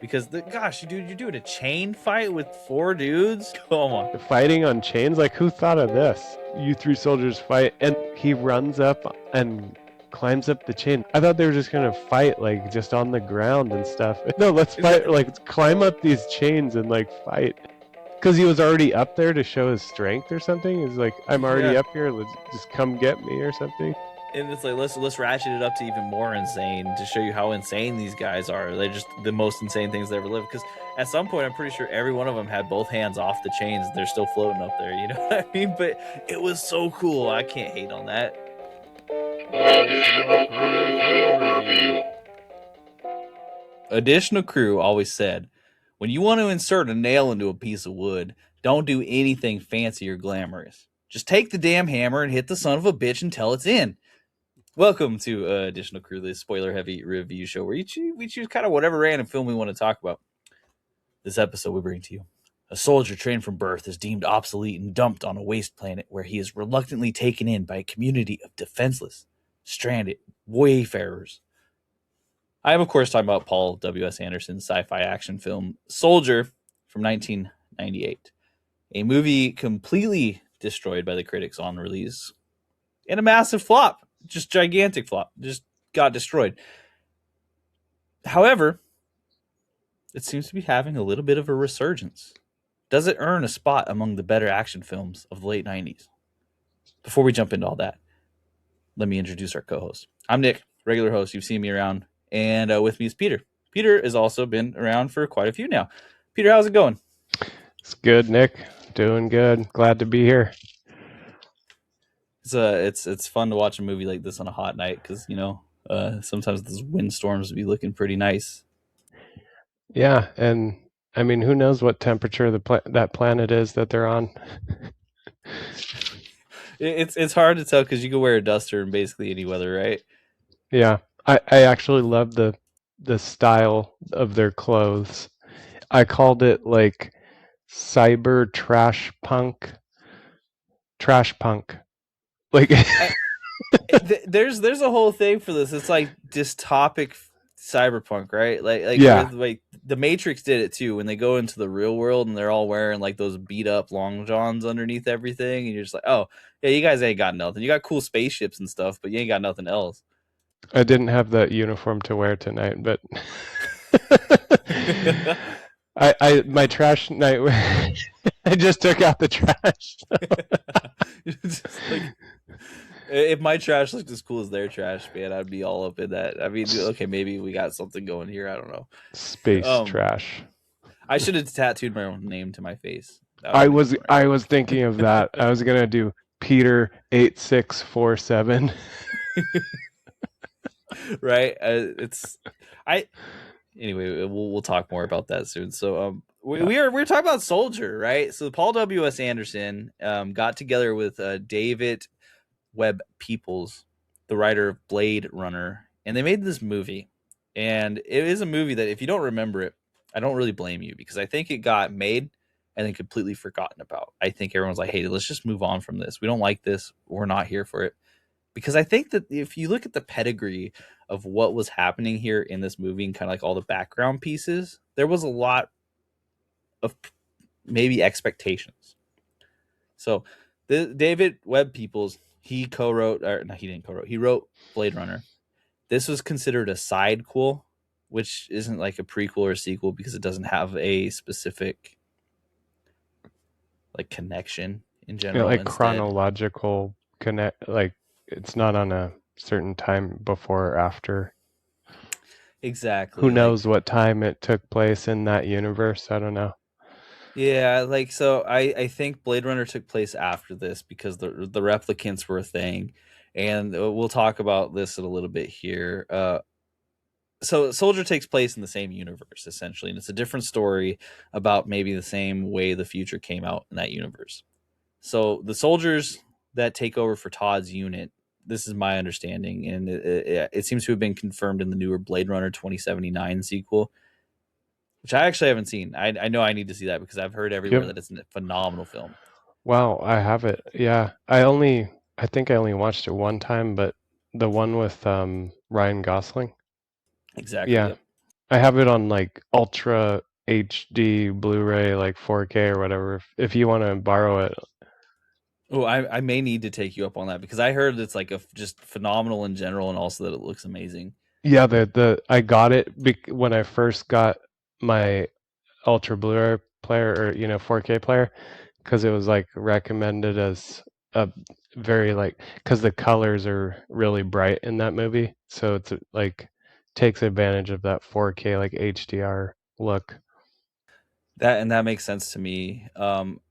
Because gosh, dude, you're doing a chain fight with 4 dudes? Come on. Fighting on chains? Like, who thought of this? You 3 soldiers fight, and he runs up and climbs up the chain. I thought they were just gonna fight, like, just on the ground and stuff. No, let's fight, like, climb up these chains and, like, fight. Because he was already up there to show his strength or something. He's like, I'm already up here, let's just come get me or something. And it's like, let's ratchet it up to even more insane to show you how insane these guys are. They're just the most insane things they ever lived. Because at some point, I'm pretty sure every one of them had both hands off the chains. They're still floating up there. You know what I mean? But it was so cool. I can't hate on that. Additional crew always said, when you want to insert a nail into a piece of wood, don't do anything fancy or glamorous. Just take the damn hammer and hit the son of a bitch until it's in. Welcome to Additional Crew, the spoiler-heavy review show where we choose kind of whatever random film we want to talk about. This episode we bring to you. A soldier trained from birth is deemed obsolete and dumped on a waste planet where he is reluctantly taken in by a community of defenseless, stranded wayfarers. I am, of course, talking about Paul W.S. Anderson's sci-fi action film Soldier from 1998. A movie completely destroyed by the critics on release. And a massive flop. Just gigantic flop. Just got destroyed. However, it seems to be having a little bit of a resurgence. Does it earn a spot among the better action films of the late 90s? Before we jump into all that, let me introduce our co-host. I'm Nick, regular host. You've seen me around. And with me is Peter. Peter has also been around for quite a few now. Peter, how's it going? It's good, Nick. Doing good. Glad to be here. It's fun to watch a movie like this on a hot night because, sometimes those windstorms be looking pretty nice. Yeah, and I mean, who knows what temperature that planet is that they're on? It's hard to tell because you can wear a duster in basically any weather, right? Yeah, I actually love the style of their clothes. I called it like cyber trash punk. Like there's a whole thing for this. It's like dystopic cyberpunk, right? Like the Matrix did it too when they go into the real world and they're all wearing like those beat up long johns underneath everything, and you're just like, oh yeah, you guys ain't got nothing. You got cool spaceships and stuff, but you ain't got nothing else. I didn't have that uniform to wear tonight, but I my trash night. I just took out the trash. Like, if my trash looked as cool as their trash, man, I'd be all up in that. I mean, okay, maybe we got something going here. I don't know. Space trash. I should have tattooed my own name to my face. I was thinking of that. I was gonna do Peter 8647. Right. Anyway, we'll talk more about that soon. So we're talking about Soldier, right? So Paul W.S. Anderson got together with David Webb Peoples, the writer of Blade Runner, and they made this movie. And it is a movie that if you don't remember it, I don't really blame you because I think it got made and then completely forgotten about. I think everyone's like, hey, let's just move on from this. We don't like this. We're not here for it. Because I think that if you look at the pedigree of what was happening here in this movie and kind of like all the background pieces, there was a lot of maybe expectations. So David Webb Peoples, he co-wrote, or no, he didn't co-wrote, he wrote Blade Runner. This was considered a sidequel, which isn't like a prequel or a sequel because it doesn't have a specific like connection in general. Like chronological connect, like it's not on a certain time before or after. Exactly. Who knows what time it took place in that universe? I don't know. Yeah, like so I think Blade Runner took place after this because the replicants were a thing, and we'll talk about this in a little bit here. So Soldier takes place in the same universe essentially, and it's a different story about maybe the same way the future came out in that universe. So the soldiers that take over for Todd's unit, this is my understanding, and it seems to have been confirmed in the newer Blade Runner 2079 sequel, which I actually haven't seen. I know I need to see that because I've heard everywhere that it's a phenomenal film. Wow, I have it. Yeah, I think I only watched it one time, but the one with Ryan Gosling. Exactly. Yeah, yep. I have it on like Ultra HD Blu-ray, like 4K or whatever. If you want to borrow it, Oh, I may need to take you up on that because I heard it's like just phenomenal in general, and also that it looks amazing. yeah. The I got it when I first got my Ultra Blu-ray player, or 4K player, because it was like recommended as a very like, because the colors are really bright in that movie, so it's like takes advantage of that 4K like HDR look. That makes sense to me.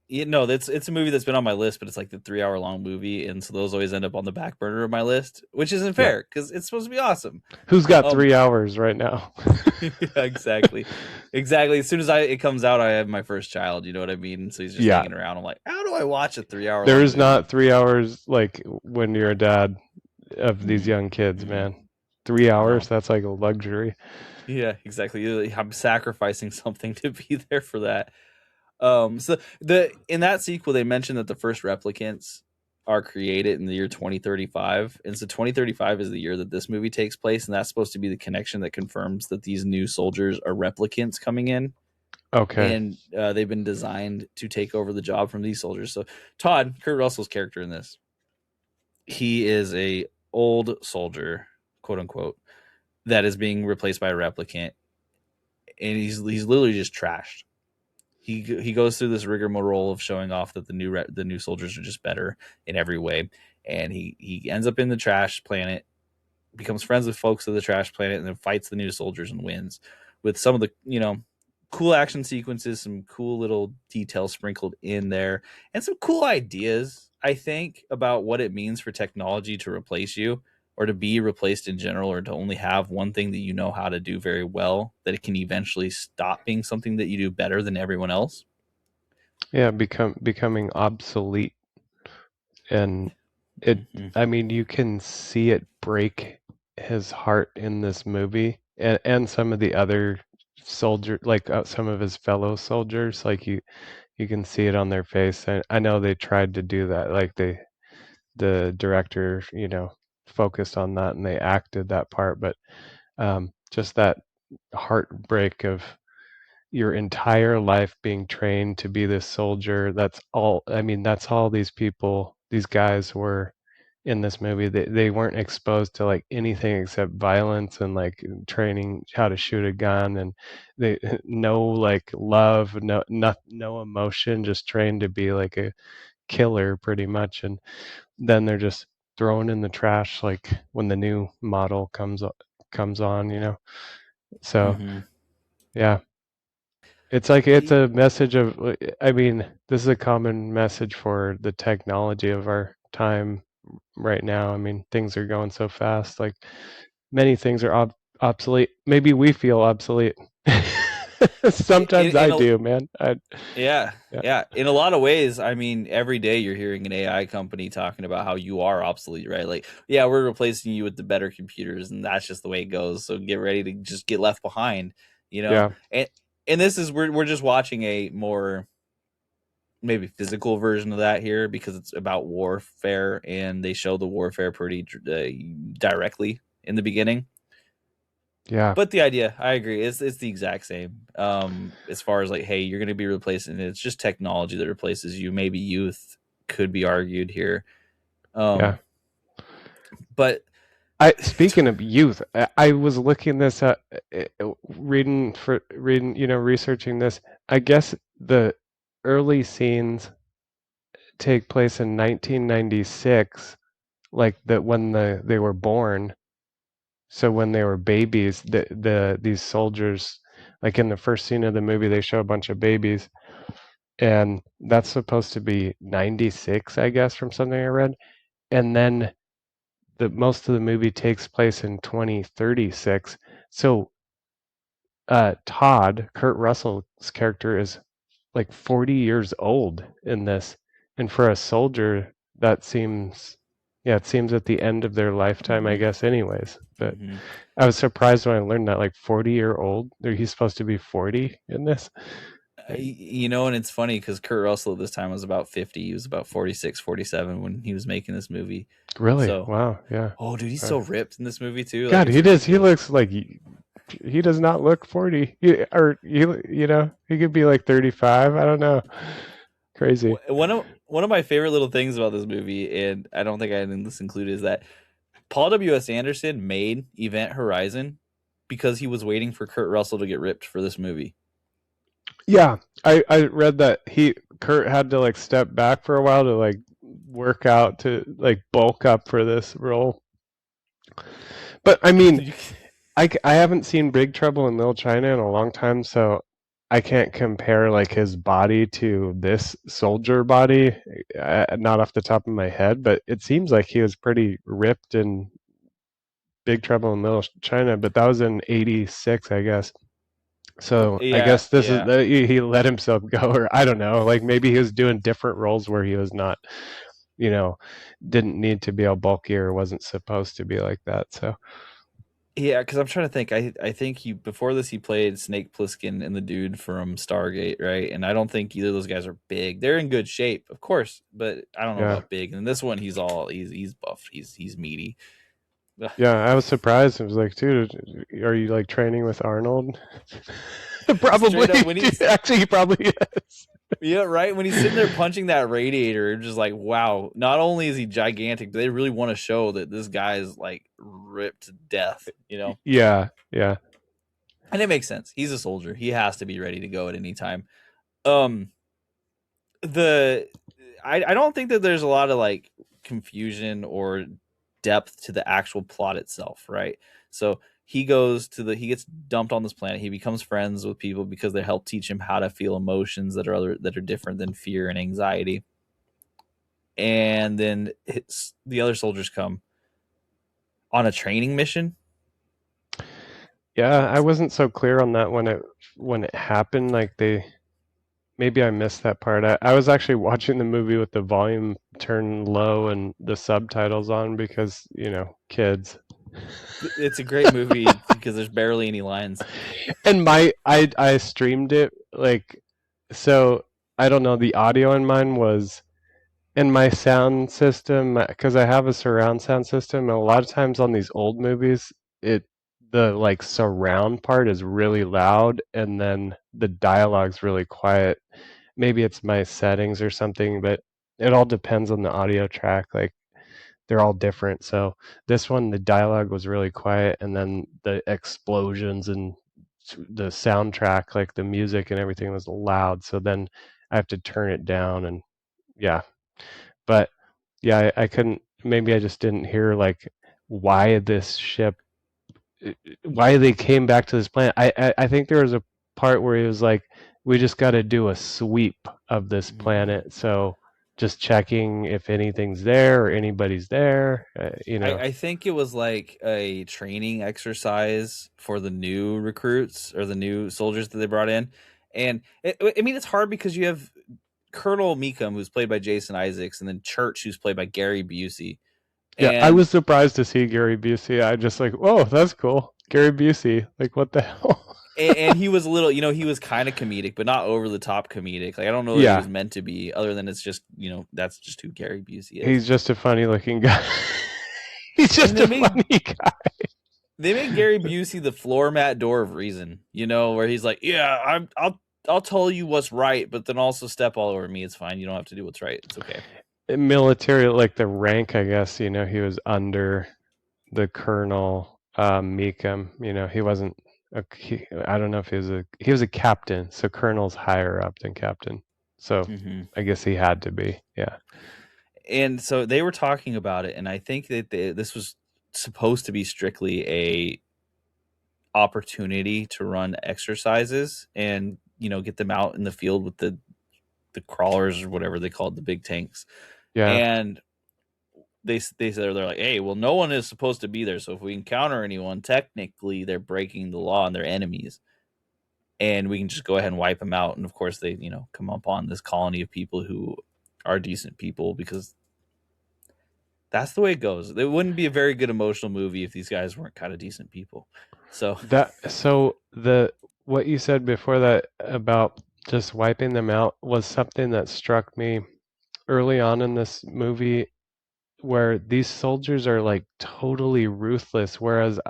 It's a movie that's been on my list, but it's like the 3 hour long movie, and so those always end up on the back burner of my list, which isn't Yeah. fair because it's supposed to be awesome. Who's got Um, 3 hours right now? yeah, exactly, exactly. As soon as it comes out, I have my first child. You know what I mean? So he's just Yeah, hanging around. I'm like, how do I watch a 3 hour there long is movie? not 3 hours like when you're a dad of these Mm, young kids, mm, man. 3 hours, no. that's like a luxury. Yeah, exactly. I'm sacrificing something to be there for that. So the in that sequel, they mentioned that the first replicants are created in the year 2035, and so 2035 is the year that this movie takes place, and that's supposed to be the connection that confirms that these new soldiers are replicants coming in, Okay. and they've been designed to take over the job from these soldiers. So Todd, Kurt Russell's character in this, he is a old soldier, quote unquote, that is being replaced by a replicant, and he's literally just trashed. He goes through this rigmarole of showing off that the new soldiers are just better in every way, and he ends up in the trash planet, becomes friends with folks of the trash planet, and then fights the new soldiers and wins with some of the cool action sequences, some cool little details sprinkled in there, and some cool ideas. I think about what it means for technology to replace you or to be replaced in general, or to only have one thing that you know how to do very well, that it can eventually stop being something that you do better than everyone else. Yeah, becoming obsolete, and it Mm-hmm. I mean, you can see it break his heart in this movie, and some of the other soldier, like some of his fellow soldiers, like you can see it on their face. I know they tried to do that, like the director, focused on that and they acted that part, but just that heartbreak of your entire life being trained to be this soldier. That's all. I mean, that's all these people, these guys were in this movie. They weren't exposed to like anything except violence and like training how to shoot a gun, and they no like love, no emotion, just trained to be like a killer pretty much. And then they're just thrown in the trash like when the new model comes on, So Mm-hmm. yeah, it's like it's a message of, I mean, this is a common message for the technology of our time right now. I mean, things are going so fast. Like many things are obsolete. Maybe we feel obsolete. Sometimes In I a do, man. Yeah, Yeah, yeah. In a lot of ways, I mean, every day you're hearing an AI company talking about how you are obsolete, right? Like, yeah, we're replacing you with the better computers, and that's just the way it goes. So get ready to just get left behind, you know. yeah, And this is we're just watching a more maybe physical version of that here because it's about warfare, and they show the warfare pretty directly in the beginning. yeah, But the idea, I agree, it's the exact same. As far as like, hey, you're going to be replacing it. It's just technology that replaces you. Maybe youth could be argued here. yeah. Um, but Speaking of youth, I was looking this up, reading, researching this. I guess the early scenes take place in 1996, like that when they were born. So when they were babies, these soldiers, like in the first scene of the movie, they show a bunch of babies, and that's supposed to be 96, I guess, from something I read. And then the most of the movie takes place in 2036. So Todd, Kurt Russell's character, is like 40 years old in this. And for a soldier, that seems, yeah, it seems at the end of their lifetime, I mhm, guess, anyways. But mhm. I was surprised when I learned that, like, 40-year-old, he's supposed to be 40 in this. And it's funny because Kurt Russell at this time was about 50. He was about 46, 47 when he was making this movie. Really? So, Wow. Yeah. oh, dude, he's Uh, so ripped in this movie too. Like, God, it's he does. He ridiculous. looks like He does not look 40. He could be like 35. I don't know. Crazy. One of my favorite little things about this movie, and I don't think I didn't this included, is that Paul W.S. Anderson made Event Horizon because he was waiting for Kurt Russell to get ripped for this movie. Yeah, I read that Kurt had to like step back for a while to like work out to like bulk up for this role. But I mean, I haven't seen Big Trouble in Little China in a long time, so I can't compare like his body to this soldier body, not off the top of my head. But it seems like he was pretty ripped in Big Trouble in Little China. But that was in '86, I guess. So I Yeah, guess this is yeah. he let himself go, or I don't know. Like maybe he was doing different roles where he was not, you know, didn't need to be all bulky or wasn't supposed to be like that. So Yeah, because I'm trying to think. I think he before this he played Snake Plissken and the dude from Stargate, right? And I don't think either of those guys are big. They're in good shape, of course, but I don't know yeah, about big. And this one, he's buff. He's meaty. yeah. I was surprised. I was like, dude, are you like training with Arnold? Probably. Straight up when he's Actually, he probably is. yeah right when he's sitting there punching that radiator, just like wow. Not only is he gigantic, but they really want to show that this guy is like ripped to death. Yeah, yeah, And it makes sense. He's a soldier. He has to be ready to go at any time. Um, the I don't think that there's a lot of like confusion or depth to the actual plot itself, right? So he gets dumped on this planet. He becomes friends with people because they help teach him how to feel emotions that are different than fear and anxiety. And then the other soldiers come on a training mission. yeah. I wasn't so clear on that when it happened. Like maybe I missed that part. I was actually watching the movie with the volume turned low and the subtitles on because, kids. It's a great movie because there's barely any lines. And I streamed it like so I don't know, the audio in mine was in my sound system because I have a surround sound system, and a lot of times on these old movies, the like surround part is really loud and then the dialogue's really quiet. Maybe it's my settings or something, but it all depends on the audio track. Like they're all different. So this one, the dialogue was really quiet, and then the explosions and the soundtrack, like the music and everything, was loud. So then I have to turn it down, and yeah. But yeah, I couldn't. Maybe I just didn't hear like why this ship, why they came back to this planet. I think there was a part where he was like, "We just got to do a sweep of this planet." So just checking if anything's there or anybody's there. I think it was like a training exercise for the new recruits or the new soldiers that they brought in. And I mean, it's hard because you have Colonel Meekum, who's played by Jason Isaacs, and then Church, who's played by Gary Busey. Yeah, I And was surprised to see Gary Busey. I just like, oh, that's cool. Gary Busey. Like, what the hell? and he was a little, he was kind of comedic, but not over the top comedic. Like I don't know that he Yeah, was meant to be, other than it's just, that's just who Gary Busey is. he's just a funny looking guy. He's And just a funny guy. they made Gary Busey the floor mat door of reason, where he's like, yeah, I'll tell you what's right, but then also step all over me. It's fine. You don't have to do what's right. It's okay. Military, like the rank, I guess, he was under the Colonel Meekum. He wasn't, I don't know if he was a captain, so Colonel's higher up than captain. So Mm-hmm. I guess he had to be, yeah. And so they were talking about it, and I think that this was supposed to be strictly a opportunity to run exercises and get them out in the field with the crawlers or whatever they called the big tanks. Yeah. And they said they're like, hey, well, no one is supposed to be there, so if we encounter anyone, technically they're breaking the law and they're enemies, and we can just go ahead and wipe them out. And of course they come upon this colony of people who are decent people, because that's the way it goes. It wouldn't be a very good emotional movie if these guys weren't kind of decent people. So The what you said before that about just wiping them out was something that struck me early on in this movie, where these soldiers are like totally ruthless, whereas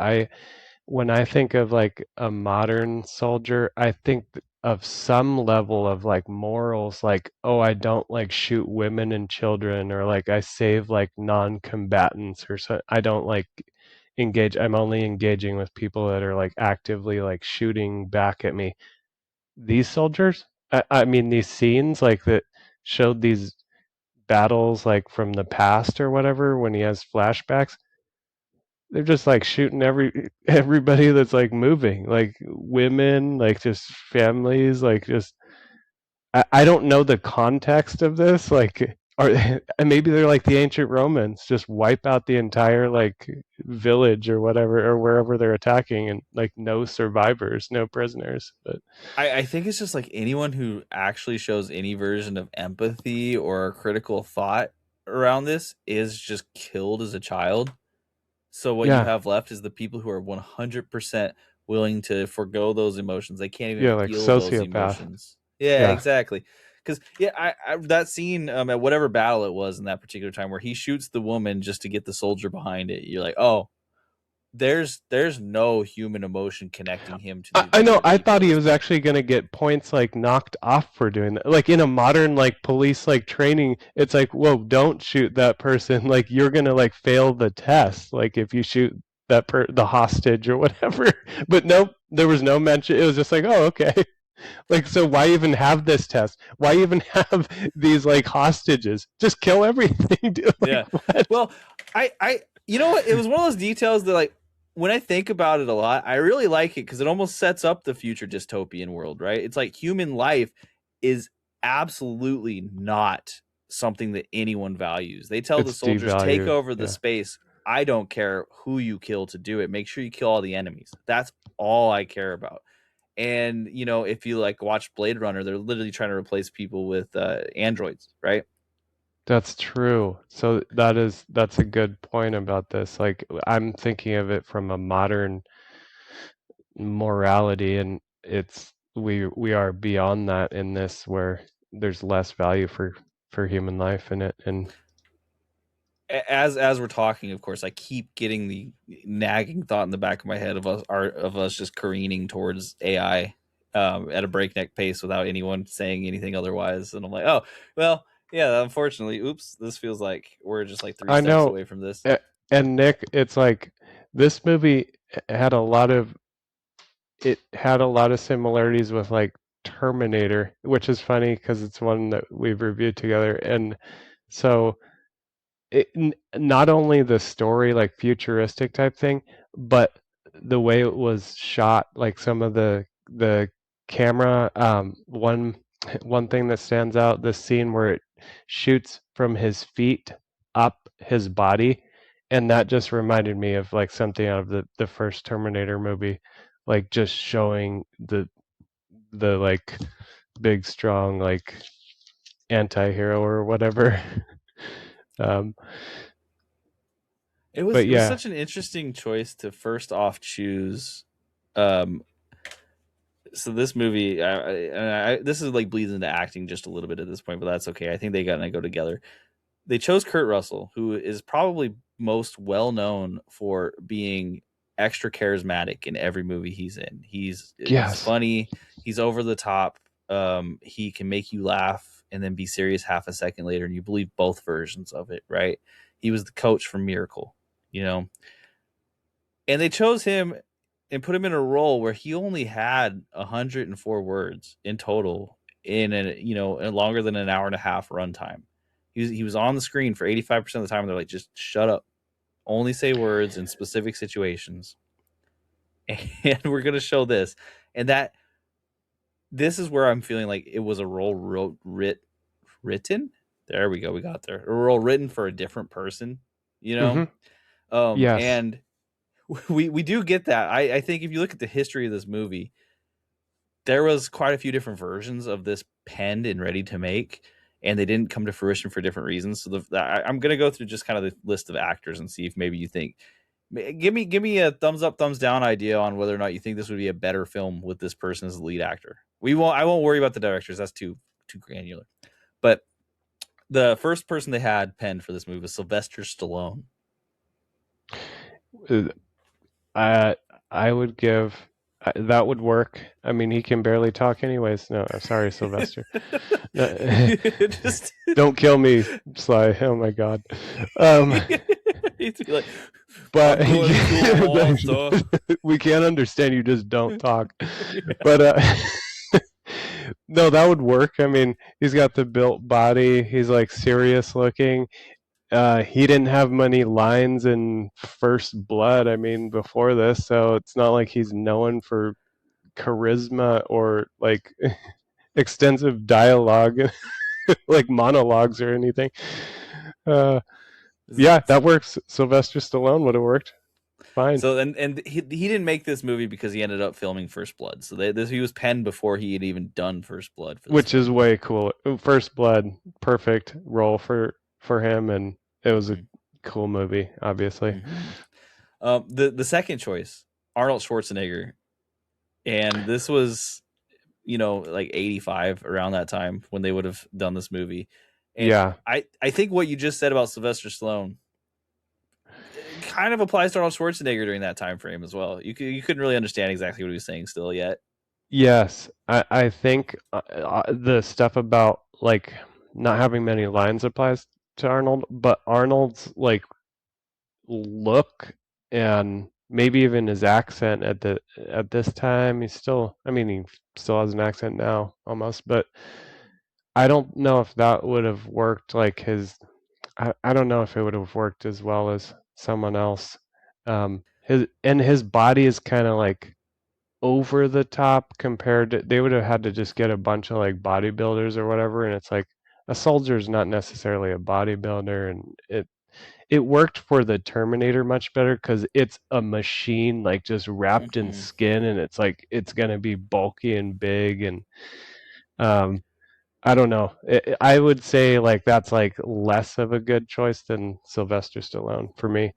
when I think of like a modern soldier, I think of some level of like morals, like, oh, I don't like shoot women and children, or like I save like non-combatants, or so. I don't like engage. I'm only engaging with people that are like actively like shooting back at me. These soldiers, I mean, these scenes like that showed these battles like from the past or whatever when he has flashbacks, they're just like shooting everybody that's like moving, like women, like just families, like just I don't know the context of this, like or and maybe they're like the ancient Romans, just wipe out the entire like village or whatever or wherever they're attacking, and like no survivors, no prisoners. But I think it's just like anyone who actually shows any version of empathy or critical thought around this is just killed as a child. So what you yeah, have left is the people who are 100% willing to forego those emotions. They can't even yeah, like feel those sociopath. emotions. Yeah, Yeah. exactly. Because yeah, I that scene at whatever battle it was in that particular time where he shoots the woman just to get the soldier behind it. You're like, oh, there's no human emotion connecting him to I the know. other I thought people at he this was point. actually going to get points like knocked off for doing that. Like in a modern like police like training, it's like, whoa, don't shoot that person. Like you're going to like fail the test. Like if you shoot the hostage or whatever. But nope, there was no mention. It was just like, oh, okay. Like so, why even have this test? Why even have these like hostages? Just kill everything, dude. Like Yeah. what? Well, you know what? It was one of those details that, like, when I think about it a lot, I really like it because it almost sets up the future dystopian world, right? It's like human life is absolutely not something that anyone values. They tell the It's soldiers, take devalued. over the Yeah, space. I don't care who you kill to do it. Make sure you kill all the enemies. That's all I care about. And, if you like watch Blade Runner, they're literally trying to replace people with androids, right? that's true. So that's a good point about this. Like I'm thinking of it from a modern morality, and it's we are beyond that in this where there's less value for human life in it. And As we're talking, of course, I keep getting the nagging thought in the back of my head of us just careening towards AI at a breakneck pace without anyone saying anything otherwise. And I'm like, oh, well, yeah. Unfortunately, oops, this feels like we're just like three I steps know, away from this. and Nick, it's like this movie had a lot of it had a lot of similarities with like Terminator, which is funny because it's one that we've reviewed together. And so not only the story, like futuristic type thing, but the way it was shot, like some of the camera. One thing that stands out, this scene where it shoots from his feet up his body, and that just reminded me of like something out of the first Terminator movie, like just showing the like big strong like anti-hero or whatever. um, It was but it was yeah, such an interesting choice to first off choose. Um, so this movie, this is like bleeds into acting just a little bit at this point, but that's okay. I think they gotta go together. They chose Kurt Russell, who is probably most well known for being extra charismatic in every movie he's in. He's yes. funny, he's over the top. He can make you laugh and then be serious half a second later, and you believe both versions of it, right? He was the coach from Miracle, you know, and they chose him and put him in a role where he only had 104 words in total in a longer than an hour and a half runtime. He was on the screen for 85% of the time. And they're like, just shut up, only say words in specific situations, and we're gonna show this. And that this is where I'm feeling like it was a role written. There we go, we got there. A role written for a different person, you know. Hmm. Yes. And we do get that. I think if you look at the history of this movie, there was quite a few different versions of this penned and ready to make, and they didn't come to fruition for different reasons. So I'm gonna go through just kind of the list of actors and see if maybe you think, give me a thumbs up, thumbs down idea on whether or not you think this would be a better film with this person as the lead actor. I won't worry about the directors. That's too granular. But the first person they had penned for this movie was Sylvester Stallone. Uh, I would give that would work. I mean, he can barely talk anyways. No, I'm sorry, Sylvester. No, Just don't kill me, Sly. Oh my God. Um, he'd be like, but I'm going to Malta. we can't understand you. Just don't talk. Yeah. But no, that would work. I mean, he's got the built body. He's like serious looking. He didn't have many lines in First Blood. I mean, before this, so it's not like he's known for charisma or like extensive dialogue, like monologues or anything. Uh, yeah, that works. Sylvester Stallone would have worked fine. So and he didn't make this movie because he ended up filming First Blood. So he was penned before he had even done First Blood for this Which is film. way cool. First Blood, perfect role for him, and it was a Mm-hmm. cool movie, obviously. Mm-hmm. The second choice, Arnold Schwarzenegger, and this was like 85 around that time when they would have done this movie, and Yeah, I think what you just said about Sylvester Stallone kind of applies to Arnold Schwarzenegger during that time frame as well. You couldn't really understand exactly what he was saying still yet. yes, I think the stuff about like not having many lines applies to Arnold, but Arnold's like look and maybe even his accent at this time, he's still, I mean, he still has an accent now almost, but I don't know if that would have worked like I don't know if it would have worked as well as someone else. His body is kind of like over the top compared to, they would have had to just get a bunch of like bodybuilders or whatever, and it's like a soldier is not necessarily a bodybuilder, and it worked for the Terminator much better because it's a machine like just wrapped in Hmm. skin, and it's like it's gonna be bulky and big, and um I don't know. I would say like that's like less of a good choice than Sylvester Stallone for me.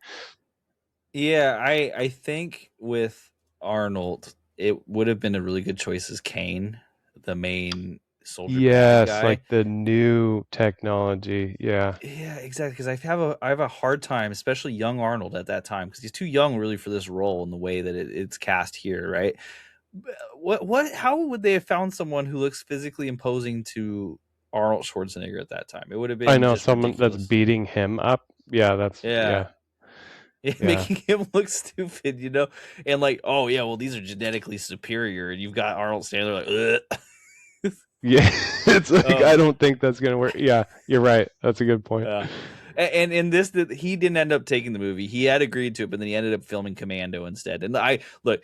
Yeah, I think with Arnold, it would have been a really good choice as Kane, the main soldier bad Yes, guy. like the new technology. Yeah. Yeah, exactly. Because I have a hard time, especially young Arnold at that time, because he's too young really for this role in the way that it's cast here, right? What? How would they have found someone who looks physically imposing to Arnold Schwarzenegger at that time? It would have I been know just someone that's ridiculous. beating him up. Yeah, that's Yeah, yeah. Yeah. making him look stupid, and like, oh yeah, well these are genetically superior, and you've got Arnold standing there like, ugh. Yeah. It's like I um, don't think that's gonna work. Yeah, you're right. That's a good point. yeah. And in this, that he didn't end up taking the movie. He had agreed to it, but then he ended up filming Commando instead. And I look,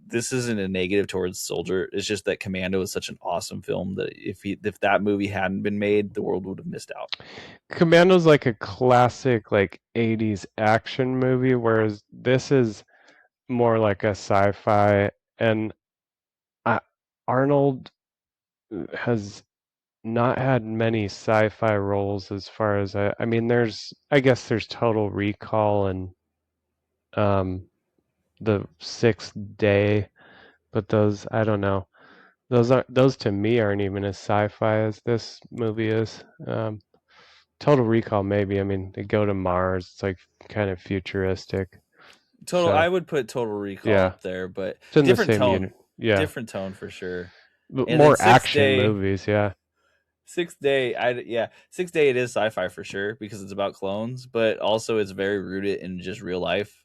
this isn't a negative towards Soldier. It's just that Commando is such an awesome film that if that movie hadn't been made, the world would have missed out. Commando's like a classic like 80s action movie, whereas this is more like a sci-fi, and I, Arnold has not had many sci-fi roles as far as I mean I guess there's Total Recall and um the Sixth Day, but those I don't know. Those to me aren't even as sci-fi as this movie is. Total Recall maybe. I mean, they go to Mars. It's like kind of futuristic. I So, would put Total Recall yeah. up there, but It's in the different same tone, unit. Yeah. different tone for sure. And then More action movies, yeah. Sixth Day, Sixth Day, it is sci-fi for sure because it's about clones, but also it's very rooted in just real life.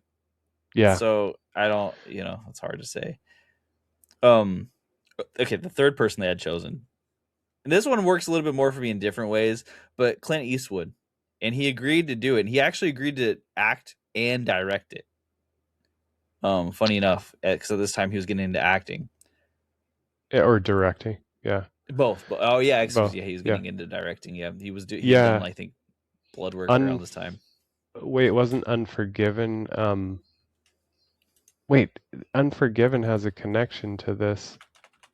Yeah. So I don't, it's hard to say. Um, okay, the third person they had chosen, and this one works a little bit more for me in different ways, but Clint Eastwood, and he agreed to do it. And he actually agreed to act and direct it. Funny enough, because at this time he was getting into acting. Or directing. Yeah. Both, but oh yeah, excuse Both. me, yeah, he was Yeah. getting into directing. Yeah, he had done Yeah. I think blood work around Un this time. Wait, it wasn't Unforgiven. Wait, Unforgiven has a connection to this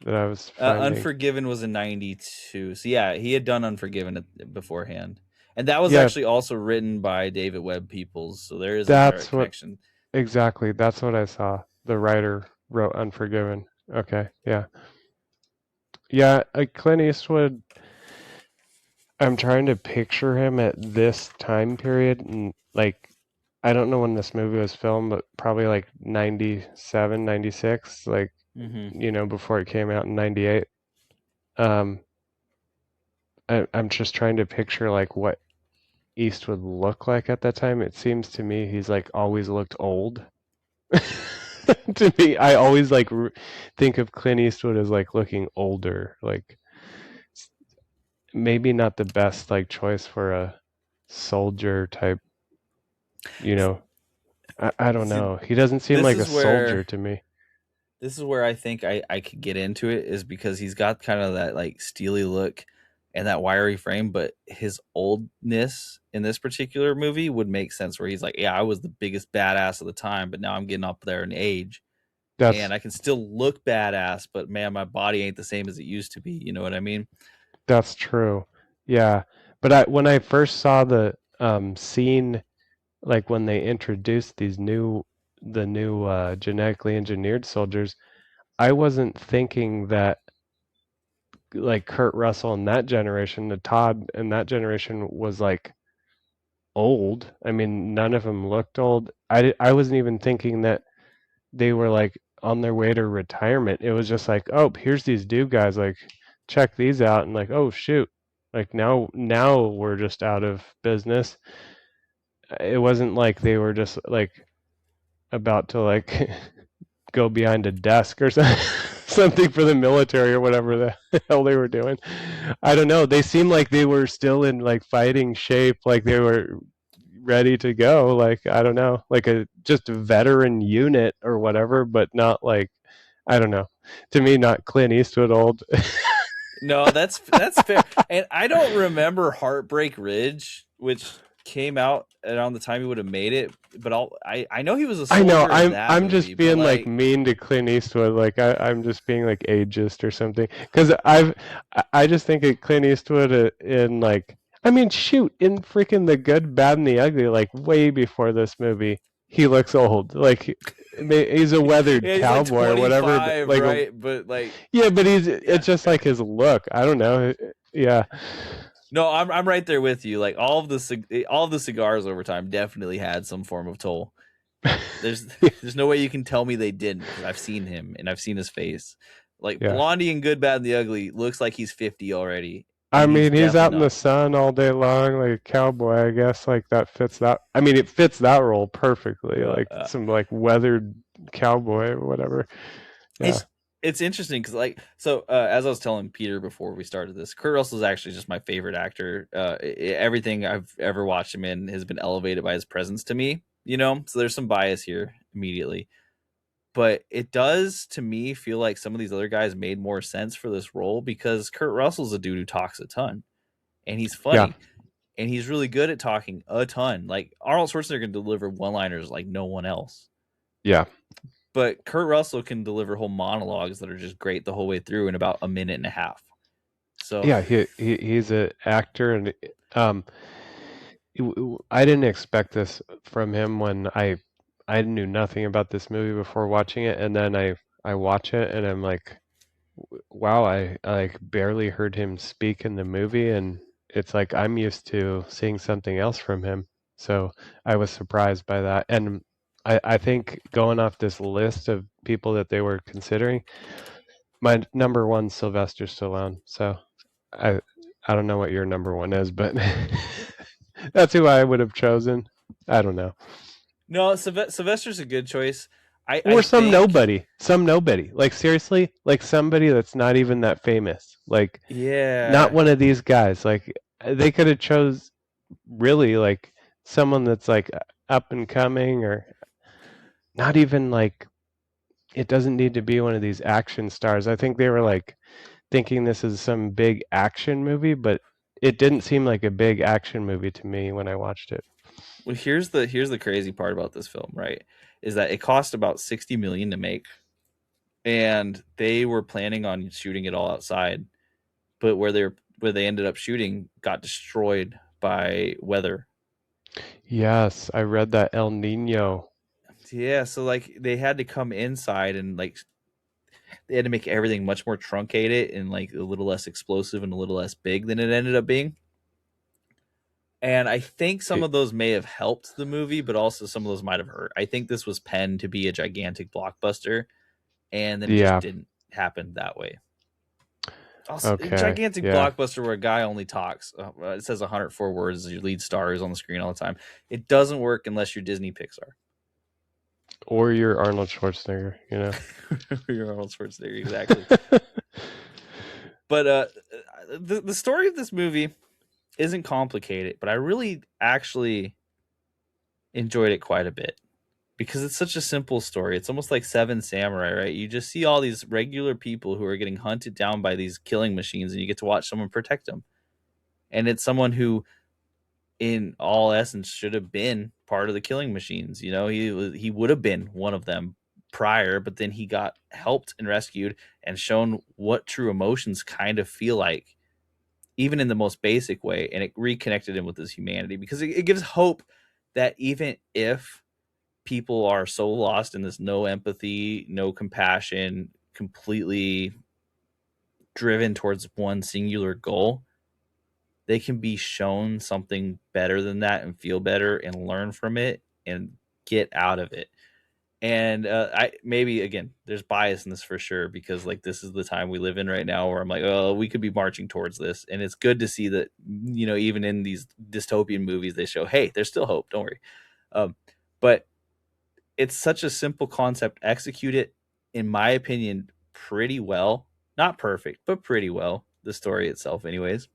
that I was finding. Unforgiven was in '92, so yeah, he had done Unforgiven beforehand, and that was Yeah, actually also written by David Webb Peoples. So there is a direct that's what connection. exactly. That's what I saw. The writer wrote Unforgiven. Okay, yeah. Yeah, Clint Eastwood, I'm trying to picture him at this time period and like I don't know when this movie was filmed, but probably like 97, 96, like, Hmm. before it came out in 98. Um, I'm just trying to picture like what Eastwood looked like at that time. It seems to me he's like always looked old. To me, I always like think of Clint Eastwood as like looking older, like maybe not the best like choice for a soldier type, you know. I don't See, know. He doesn't seem this like a is soldier where to me. I think I could get into it is because he's got kind of that like steely look and that wiry frame, but his oldness in this particular movie would make sense where he's like, yeah, I was the biggest badass of the time, but now I'm getting up there in age That's and I can still look badass, but man, my body ain't the same as it used to be. You know what I mean? that's true. Yeah. But when I first saw the scene, like when they introduced the new genetically engineered soldiers, I wasn't thinking that like Kurt Russell in that generation, the Todd in that generation was like old. I mean, none of them looked old. I wasn't even thinking that they were like on their way to retirement. It was just like, oh, here's these dude guys, like check these out, and like, oh shoot, like now we're just out of business. It wasn't like they were just like about to like go behind a desk or something. Something for the military or whatever the hell they were doing. I don't know. They seemed like they were still in like fighting shape, like they were ready to go. Like I don't know, like a just a veteran unit or whatever, but not like I don't know. To me, not Clint Eastwood old. No, that's fair. And I don't remember Heartbreak Ridge, which came out around the time he would have made it, but I know he was a I know. soldier in that I'm movie, just but being like like mean to Clint Eastwood. Like I'm just being like ageist or something. Because I just think of Clint Eastwood in like I mean shoot in freaking The Good, Bad, and the Ugly. Like way before this movie, he looks old. Like he's a weathered yeah, he's like cowboy or whatever. But 25, like right? But like yeah, but he's yeah. it's just like his look. I don't know. Yeah, No, I'm right there with you. Like all of the cigars over time definitely had some form of toll. There's there's no way you can tell me they didn't because I've seen him and I've seen his face. Like yeah. Blondie in Good, Bad, and the Ugly looks like he's 50 already, I and he's mean, he's out definitely in the not. sun all day long like a cowboy. I guess like that fits that. I mean, it fits that role perfectly. Uh, Like uh, some like weathered cowboy or whatever. Yeah, it's it's interesting because as I was telling Peter before we started this, Kurt Russell is actually just my favorite actor. Everything I've ever watched him in has been elevated by his presence to me. You know, so there's some bias here immediately, but it does to me feel like some of these other guys made more sense for this role because Kurt Russell's a dude who talks a ton and he's yeah, funny and he's really good at talking a ton. Like Arnold Schwarzenegger can deliver one-liners like no one else, yeah, but Kurt Russell can deliver whole monologues that are just great the whole way through in about a minute and a half. So yeah. He's an actor, and um, I didn't expect this from him when I knew nothing about this movie before watching it, and then I watch it and I'm like, wow, I like barely heard him speak in the movie, and it's like I'm used to seeing something else from him. So I was surprised by that. And I think going off this list of people that they were considering, my number one's Sylvester Stallone. So I I don't know what your number one is, but that's who I would have chosen. I don't know. no, Sylvester's a good choice. I Or some think nobody. Some nobody. Like seriously, like somebody that's not even that famous. Like not yeah. one of these guys. Like they could have chose really like someone that's like up and coming or not even like it doesn't need to be one of these action stars. I think they were like thinking this is some big action movie, but it didn't seem like a big action movie to me when I watched it. Well, here's the crazy part about this film, right? Is that it cost about 60 million to make, and they were planning on shooting it all outside, but where they ended up shooting got destroyed by weather. Yes, I read that El Nino. Yeah, so like they had to come inside and like they had to make everything much more truncated and like a little less explosive and a little less big than it ended up being. And I think some Y- of those may have helped the movie, but also some of those might have hurt. I think this was penned to be a gigantic blockbuster, and then it just Yeah. didn't happen that way. Also, a Okay. gigantic Yeah. blockbuster where a guy only talks. It says 104 words as your lead star is on the screen all the time. It doesn't work unless you're Disney Pixar. Or you're Arnold Schwarzenegger, you know. You're Arnold Schwarzenegger, exactly. But the story of this movie isn't complicated, but I really actually enjoyed it quite a bit because it's such a simple story. It's almost like Seven Samurai, right? You just see all these regular people who are getting hunted down by these killing machines, and you get to watch someone protect them. And it's someone who, in all essence, should have been part of the killing machines. You know, he would have been one of them prior, but then he got helped and rescued and shown what true emotions kind of feel like, even in the most basic way, and it reconnected him with his humanity because it gives hope that even if people are so lost in this no empathy, no compassion, completely driven towards one singular goal, they can be shown something better than that and feel better and learn from it and get out of it. And I maybe again, there's bias in this for sure because like this is the time we live in right now where I'm like, oh, we could be marching towards this, and it's good to see that even in these dystopian movies they show, hey, there's still hope. Don't worry. Um, but it's such a simple concept. Execute it, in my opinion, pretty well. Not perfect, but pretty well. The story itself, anyways.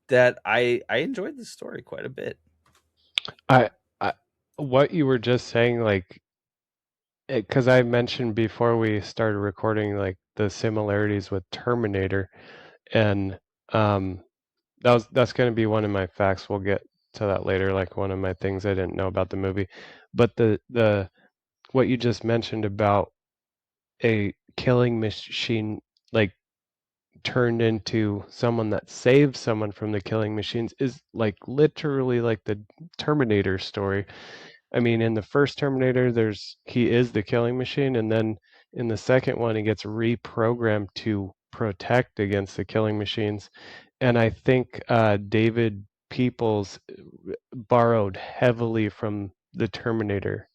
That I enjoyed the story quite a bit. I, I what you were just saying, like, because I mentioned before we started recording, like the similarities with Terminator, and um, that's going to be one of my facts. We'll get to that later, like one of my things I didn't know about the movie. But the what you just mentioned about a killing machine, like turned into someone that saves someone from the killing machines, is like literally like the Terminator story. I mean, in the first Terminator, he is the killing machine, and then in the second one, he gets reprogrammed to protect against the killing machines. And I think David Peoples borrowed heavily from the Terminator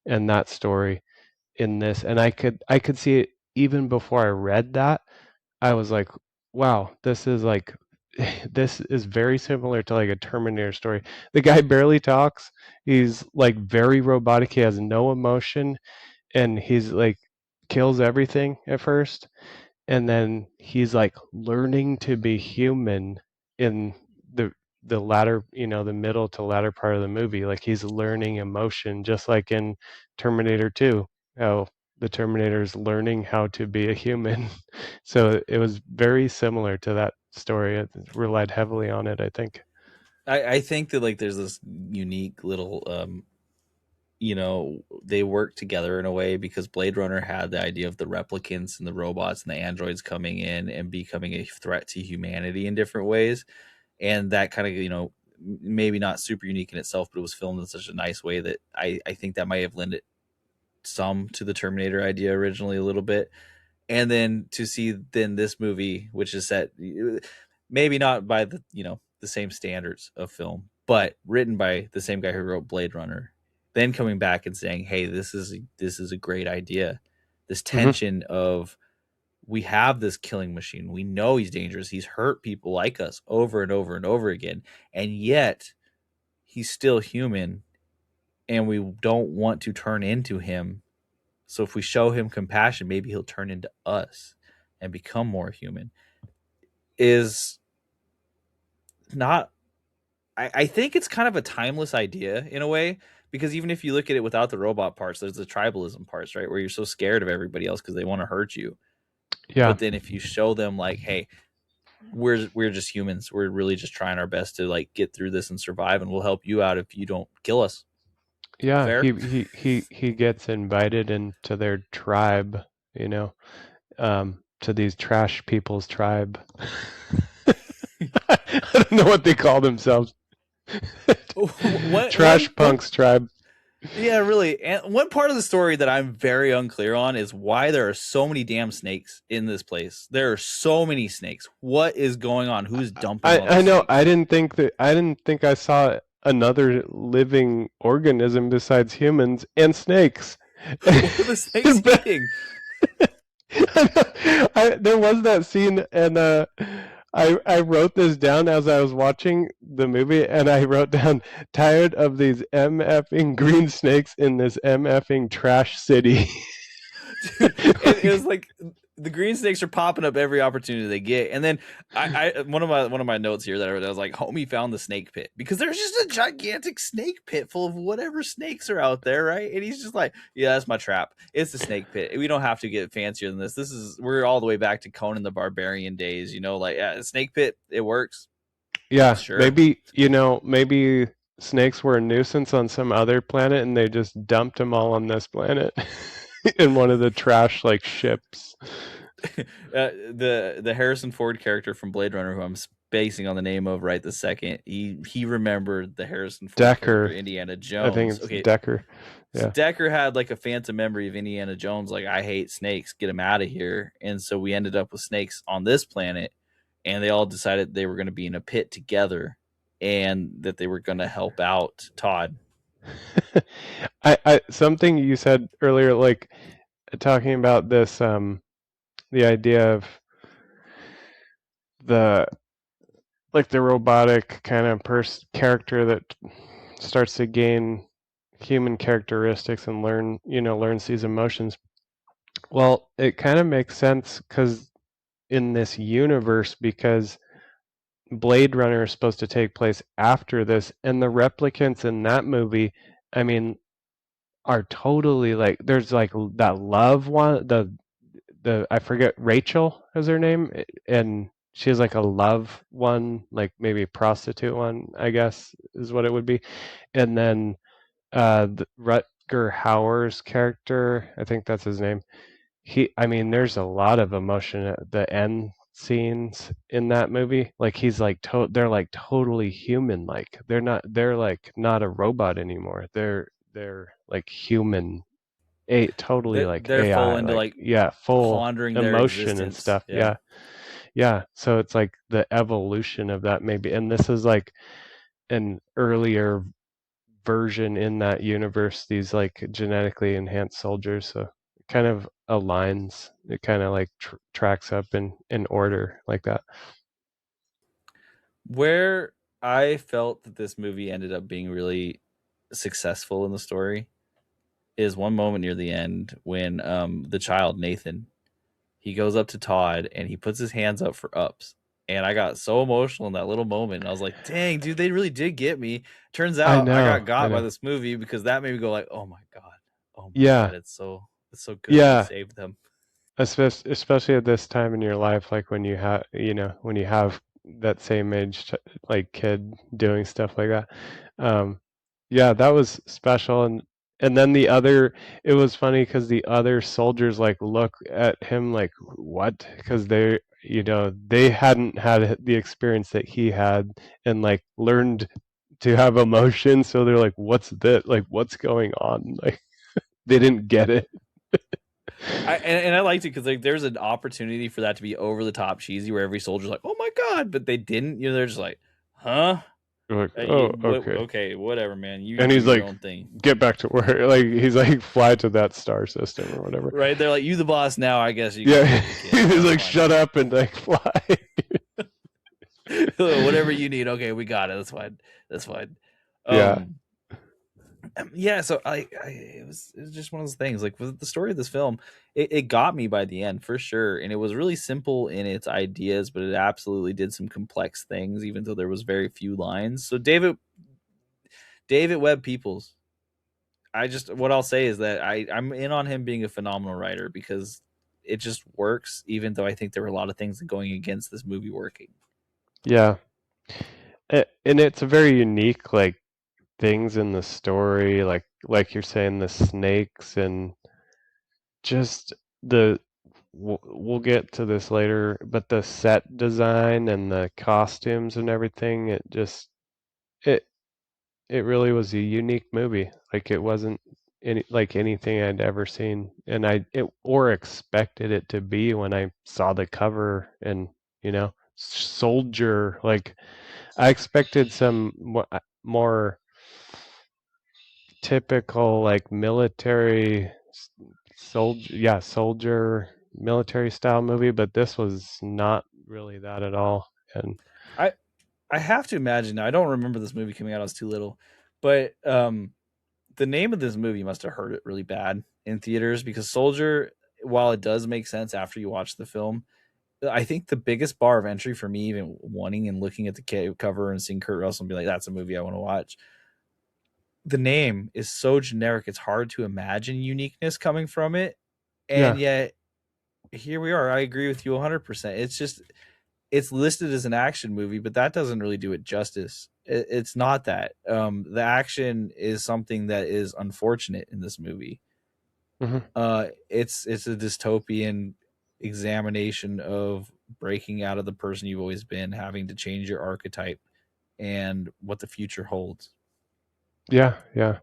and that story in this, and I could see it even before I read that. I was like, wow, this is like this is very similar to like a Terminator story. The guy barely talks. He's like very robotic. He has no emotion, and he's like kills everything at first, and then he's like learning to be human in the the latter, the middle to latter part of the movie. Like he's learning emotion, just like in Terminator 2, how the Terminator is learning how to be a human. So it was very similar to that story. It relied heavily on it, I think. I think that like there's this unique little they work together in a way because Blade Runner had the idea of the replicants and the robots and the androids coming in and becoming a threat to humanity in different ways. And that kind of, maybe not super unique in itself, but it was filmed in such a nice way that I think that might have lent it some to the Terminator idea originally a little bit. And then to see then this movie, which is set maybe not by the same standards of film, but written by the same guy who wrote Blade Runner, then coming back and saying, hey, this is a great idea. This Hmm. tension of, we have this killing machine, we know he's dangerous, he's hurt people like us over and over and over again, and yet he's still human, and we don't want to turn into him. So if we show him compassion, maybe he'll turn into us and become more human. Is not I think it's kind of a timeless idea in a way, because even if you look at it without the robot parts, there's the tribalism parts, right? Where you're so scared of everybody else because they want to hurt you. Yeah, But then if you show them like, hey, we're just humans. We're really just trying our best to like get through this and survive, and we'll help you out if you don't kill us. yeah. Fair? He gets invited into their tribe, to these trash people's tribe. I don't know what they call themselves. one Trash one punks tribe. Yeah, really. And one part of the story that I'm very unclear on is why there are so many damn snakes in this place. There are so many snakes. What is going on? Who's dumping all I these know. snakes? I didn't think I saw another living organism besides humans and snakes. What are the snakes But eating? there was that scene, and I wrote this down as I was watching the movie, and I wrote down, tired of these mfing green snakes in this mfing trash city. Dude, it was like the green snakes are popping up every opportunity they get. And then I one of my notes here that I wrote, I was like, homie found the snake pit because there's just a gigantic snake pit full of whatever snakes are out there, right? And he's just like, yeah, that's my trap. It's the snake pit. We don't have to get fancier than this. We're all the way back to Conan the Barbarian days, like, yeah, the snake pit, it works. Yeah, Sure. maybe, maybe snakes were a nuisance on some other planet and they just dumped them all on this planet in one of the trash like ships. The Harrison Ford character from Blade Runner, who I'm spacing on the name of right this second, he remembered the Harrison Ford character Decker, Indiana I think Jones. it's Okay, Decker. so Yeah. Decker had like a phantom memory of Indiana Jones, like, I hate snakes, get him out of here. And so we ended up with snakes on this planet, and they all decided they were going to be in a pit together, and that they were going to help out Todd. I something you said earlier, like talking about this, the idea of the like the robotic kind of character that starts to gain human characteristics and learns these emotions. Well, it kind of makes sense because in this universe, because Blade Runner is supposed to take place after this, and the replicants in that movie, I mean, are totally like, there's like that love one, the I forget, Rachel is her name, and she has like a love one, like maybe prostitute one, I guess is what it would be, and then Rutger Hauer's character, I think that's his name. I mean, there's a lot of emotion at the end scenes in that movie. Like he's like they're like totally human. Like they're like not a robot anymore. They're like human, totally like They're full AI. into Like like yeah, full pondering their emotion and existence. stuff. Yeah. Yeah, yeah. So it's like the evolution of that maybe, and this is like an earlier version in that universe, these like genetically enhanced soldiers. So it kind of aligns, it kind of like tracks up in order like that. Where I felt that this movie ended up being really successful in the story is one moment near the end when the child Nathan, he goes up to Todd and he puts his hands up for ups. And I got so emotional in that little moment. I was like, dang, dude, they really did get me. Turns I out I got know, I got by know. this movie because that made me go like, oh my God. Oh my Yeah, God. It's so good that he yeah. saved them. Especially at this time in your life, like when you have, when you have that same age, like kid doing stuff like that. Um, yeah, that was special. And then it was funny because the other soldiers like look at him like, what? Because they hadn't had the experience that he had and like learned to have emotion. So they're like, what's that? Like, what's going on? Like, they didn't get it. And I liked it because like there's an opportunity for that to be over the top cheesy where every soldier's like, oh my God, but they didn't. They're just like, huh? Like, oh, okay. Okay, whatever, man. You And do he's your like, own thing. get back to work. Like he's like, fly to that star system or whatever. Right? They're like, you the boss now. I guess you can Yeah, take the kid. he's That's like, fine. shut up and like fly. Whatever you need. Okay, we got it. That's fine. That's fine. Yeah, Um, yeah. So it was just one of those things. Like with the story of this film, it got me by the end for sure, and it was really simple in its ideas, but it absolutely did some complex things, even though there was very few lines. So David Webb Peoples, what I'll say is that I'm in on him being a phenomenal writer because it just works, even though I think there were a lot of things going against this movie working. yeah. And it's a very unique like things in the story, like you're saying, the snakes and just the. We'll get to this later, but the set design and the costumes and everything, it just it it really was a unique movie. Like it wasn't anything I'd ever seen, and or expected it to be when I saw the cover and soldier. Like I expected some more typical like military soldier, yeah, soldier military style movie, but this was not really that at all. And I I have to imagine. I don't remember this movie coming out. I was too little, but the name of this movie must have hurt it really bad in theaters because Soldier, while it does make sense after you watch the film, I think the biggest bar of entry for me, even wanting and looking at the cover and seeing Kurt Russell and be like, "That's a movie I want to watch." The name is so generic; it's hard to imagine uniqueness coming from it, and yeah. yet here we are. I agree with you 100%. It's just it's listed as an action movie, but that doesn't really do it justice. It's not that. The action is something that is unfortunate in this movie. Hmm. It's a dystopian examination of breaking out of the person you've always been, having to change your archetype, and what the future holds. Yeah, yeah.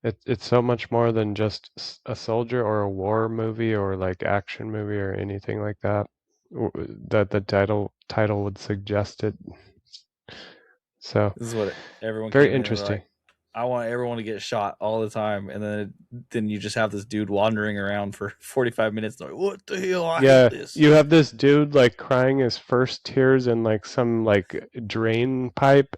It's so much more than just a soldier or a war movie or like action movie or anything like that. That the title would suggest it. So This is what everyone very came in and they're interesting. like, I want everyone to get shot all the time, and then you just have this dude wandering around for 45 minutes. Like, what the hell? I hate Yeah, this. you have this dude like crying his first tears in like some like drain pipe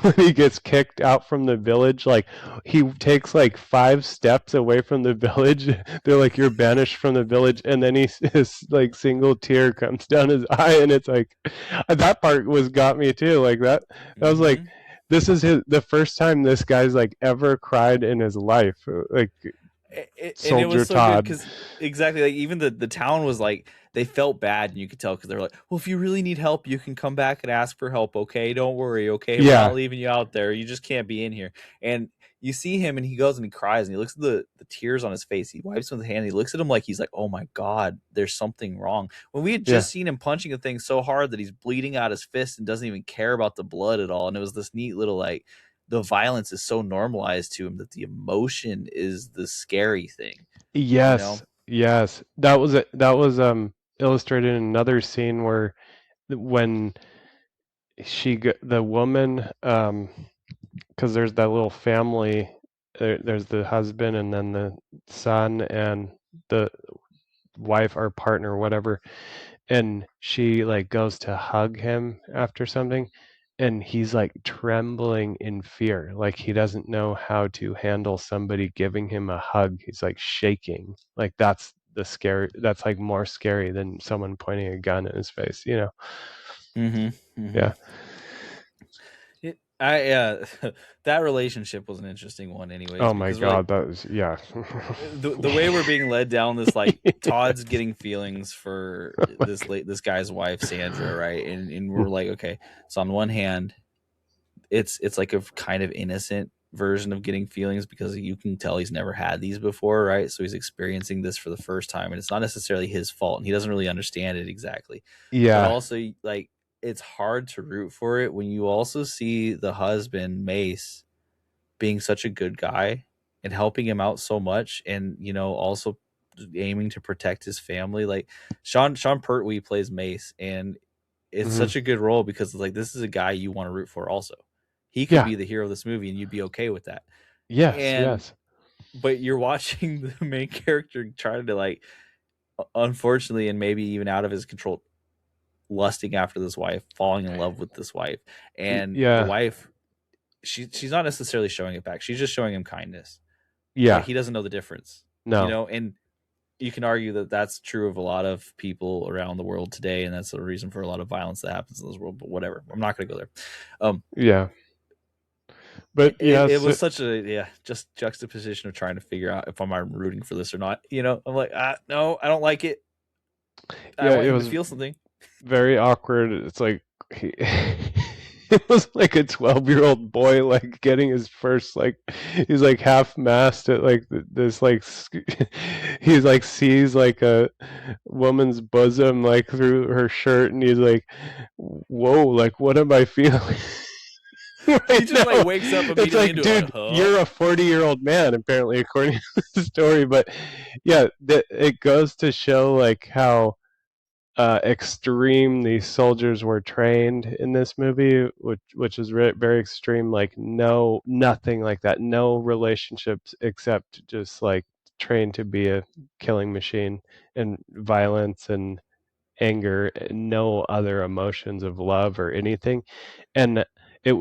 when he gets kicked out from the village. Like he takes like 5 steps away from the village. They're like, you're banished from the village, and then his like single tear comes down his eye, and it's like that part was got me too. Like that, I was like, Mm-hmm. this is the first time this guy's like ever cried in his life. Like And it Soldier was so good Todd. because exactly like even the town was like they felt bad and you could tell because they were like, well, if you really need help, you can come back and ask for help. Okay, don't worry. Okay, we're not Yeah, leaving you out there. You just can't be in here. And you see him and he goes and he cries and he looks at the tears on his face. He wipes with his hand. He looks at him like he's like, oh my god, there's something wrong. When we had yeah. just seen him punching a thing so hard that he's bleeding out his fist and doesn't even care about the blood at all. And it was this neat little like the violence is so normalized to him that the emotion is the scary thing, you know? Yes, yes. That was illustrated in another scene where when the woman because there's that little family, there's the husband and then the son and the wife or partner or whatever, and she like goes to hug him after something, and he's like trembling in fear, like he doesn't know how to handle somebody giving him a hug. He's like shaking. Like that's like more scary than someone pointing a gun in his face. Mhm, mhm. Yeah. That relationship was an interesting one anyways Oh my because we're like god, that was, yeah. the way we're being led down this like Todd's getting feelings for Oh my this guy's wife Sandra, right? And we're like, okay, so on one hand, it's like a kind of innocent version of getting feelings because you can tell he's never had these before, right? So he's experiencing this for the first time and it's not necessarily his fault and he doesn't really understand it exactly. But yeah. also like it's hard to root for it when you also see the husband Mace being such a good guy and helping him out so much and also aiming to protect his family. Like Sean Pertwee plays Mace and it's Hmm. such a good role because it's like this is a guy you want to root for also. He could Yeah. be the hero of this movie and you'd be okay with that. Yes, And yes. but you're watching the main character try to like unfortunately and maybe even out of his control lusting after this wife, falling in love with this wife. And the Yeah. wife she's not necessarily showing it back. She's just showing him kindness. But Yeah. he doesn't know the difference. No. And you can argue that that's true of a lot of people around the world today, and that's the reason for a lot of violence that happens in this world. But whatever, I'm not going to go there. Um, Yeah. But it yes, was such a just juxtaposition of trying to figure out if I'm rooting for this or not. I'm like, no, I don't like it. I yeah, want it him to was feel something. very awkward. It's like it was like a 12-year-old boy like getting his first like he's like half mast at like this like he's like sees like a woman's bosom like through her shirt, and he's like, whoa, like what am I feeling? He Right, just like no, wakes up it's immediately like, into a dude, huh. you're a 40-year-old man, apparently, according to the story. But yeah, it goes to show like how extreme these soldiers were trained in this movie, which is very extreme. Like no, nothing like that. No relationships except just like trained to be a killing machine, and violence and anger, no other emotions of love or anything. And it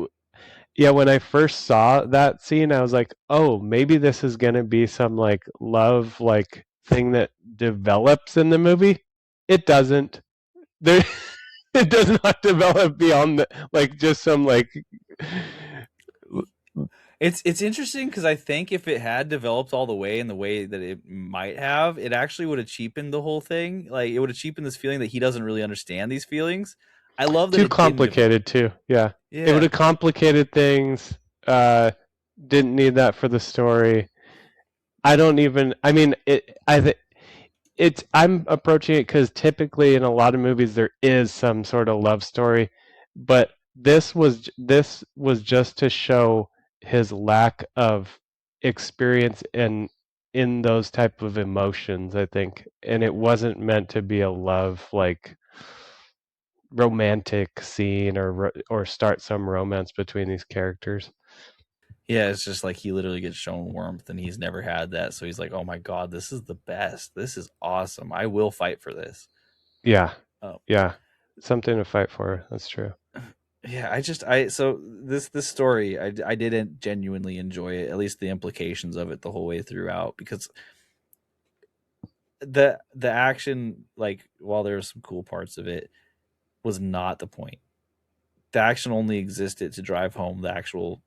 yeah, when I first saw that scene, I was like, oh, maybe this is gonna be some like love like thing that develops in the movie. It doesn't. There, it does not develop beyond the, like just some like. It's interesting because I think if it had developed all the way in the way that it might have, it actually would have cheapened the whole thing. Like it would have cheapened this feeling that he doesn't really understand these feelings. I love that Too it didn't develop. complicated too. Yeah, it would Yeah. have complicated things. Uh, didn't need that for the story. I don't even. I mean, it's I'm approaching it because typically in a lot of movies there is some sort of love story, but this was just to show his lack of experience in those type of emotions, I think, and it wasn't meant to be a love like romantic scene or start some romance between these characters. Yeah, it's just like he literally gets shown warmth and he's never had that. So he's like, "Oh my god, this is the best. This is awesome. I will fight for this." Yeah, Oh, yeah, something to fight for. That's true. yeah, I so this story I didn't genuinely enjoy it, at least the implications of it the whole way throughout because the action, like while there were some cool parts of it, was not the point. The action only existed to drive home the actual,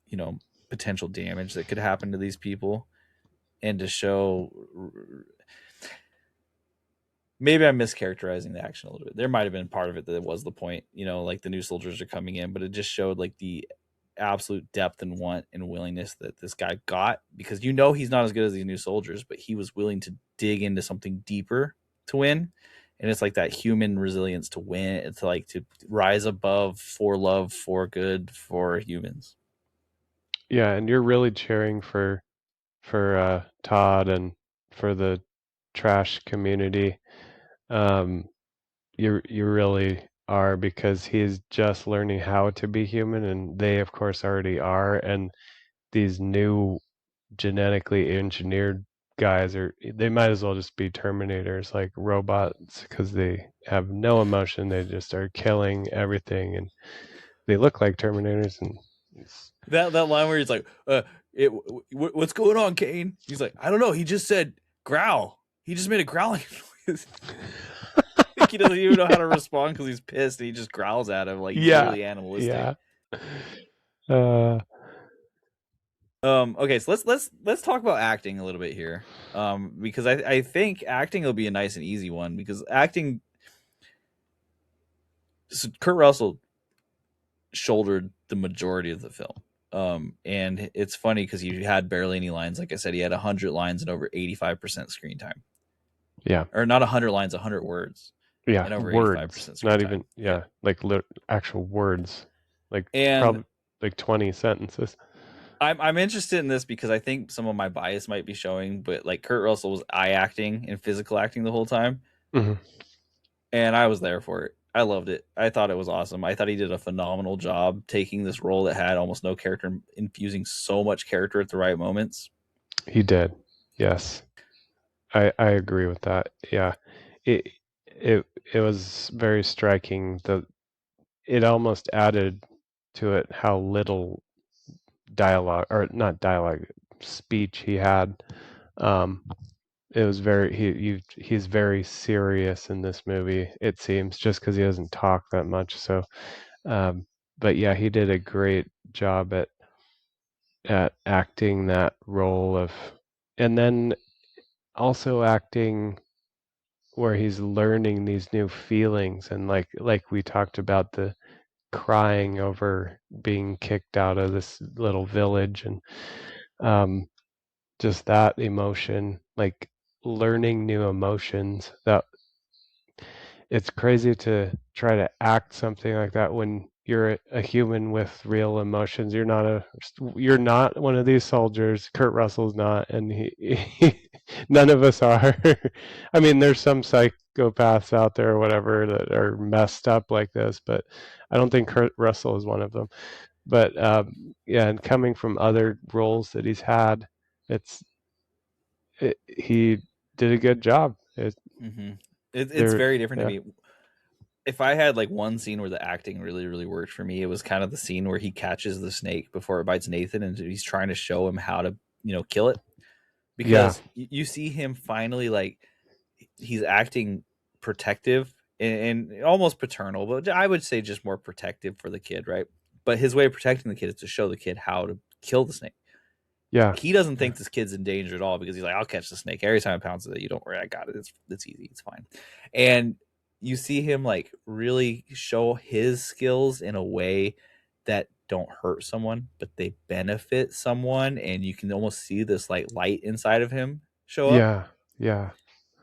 you know, potential damage that could happen to these people and to show. Maybe I'm mischaracterizing the action a little bit. There might have been part of it that was the point, you know, like the new soldiers are coming in, but it just showed like the absolute depth and want and willingness that this guy got because you know he's not as good as these new soldiers, but he was willing to dig into something deeper to win. And it's like that human resilience to win, it's like to rise above for love, for good, for humans. Yeah, and you're really cheering for Todd and for the trash community. Um, you really are, because he's just learning how to be human, and they of course already are. And these new genetically engineered guys are, they might as well just be Terminators, like robots, because they have no emotion. They just are killing everything, and they look like Terminators. And it's, That line where he's like, what's going on, Kane?" He's like, "I don't know. He just said growl. He just made a growling noise." Like he doesn't even know how to respond because he's pissed and he just growls at him like he's yeah, literally animalistic. yeah. Uh, Okay, so let's talk about acting a little bit here. Because I think acting will be a nice and easy one because acting, so Kurt Russell shouldered the majority of the film. And it's funny because he had barely any lines. Like I said, he had 100 lines and over 85% screen time, yeah. or not 100 lines, 100 words, Yeah, and over eighty five words, percent screen not even, time. Yeah, yeah, like actual words, like and probably like 20 sentences. I'm interested in this because I think some of my bias might be showing, but like Kurt Russell was eye acting and physical acting the whole time, Hmm. and I was there for it. I loved it. I thought it was awesome. I thought he did a phenomenal job taking this role that had almost no character, infusing so much character at the right moments. He did. Yes. I agree with that. Yeah. It it it was very striking. It almost added to it how little dialogue, or not dialogue, speech he had. Um it was very, he's very serious in this movie, it seems, just because he doesn't talk that much. So um but yeah, he did a great job at acting that role of, and then also acting where he's learning these new feelings, and like we talked about, the crying over being kicked out of this little village, and um just that emotion, like learning new emotions. That it's crazy to try to act something like that when you're a human with real emotions. You're not one of these soldiers. Kurt Russell's not, and none of us are. I mean, there's some psychopaths out there or whatever that are messed up like this, but I don't think Kurt Russell is one of them. But yeah, and coming from other roles that he's had, it's he did a good job. Mm-hmm. It's There, very different to yeah, me. If I had like one scene where the acting really, really worked for me, it was kind of the scene where he catches the snake before it bites Nathan, and he's trying to show him how to, kill it. yeah, Because you see him finally, like, he's acting protective and almost paternal, but I would say just more protective for the kid, right? But his way of protecting the kid is to show the kid how to kill the snake. yeah, He doesn't yeah, think this kid's in danger at all because he's like, I'll catch the snake every time it pounces it. You don't worry, I got it. It's easy, it's fine. And you see him like really show his skills in a way that don't hurt someone, but they benefit someone, and you can almost see this like light inside of him show up. yeah, yeah.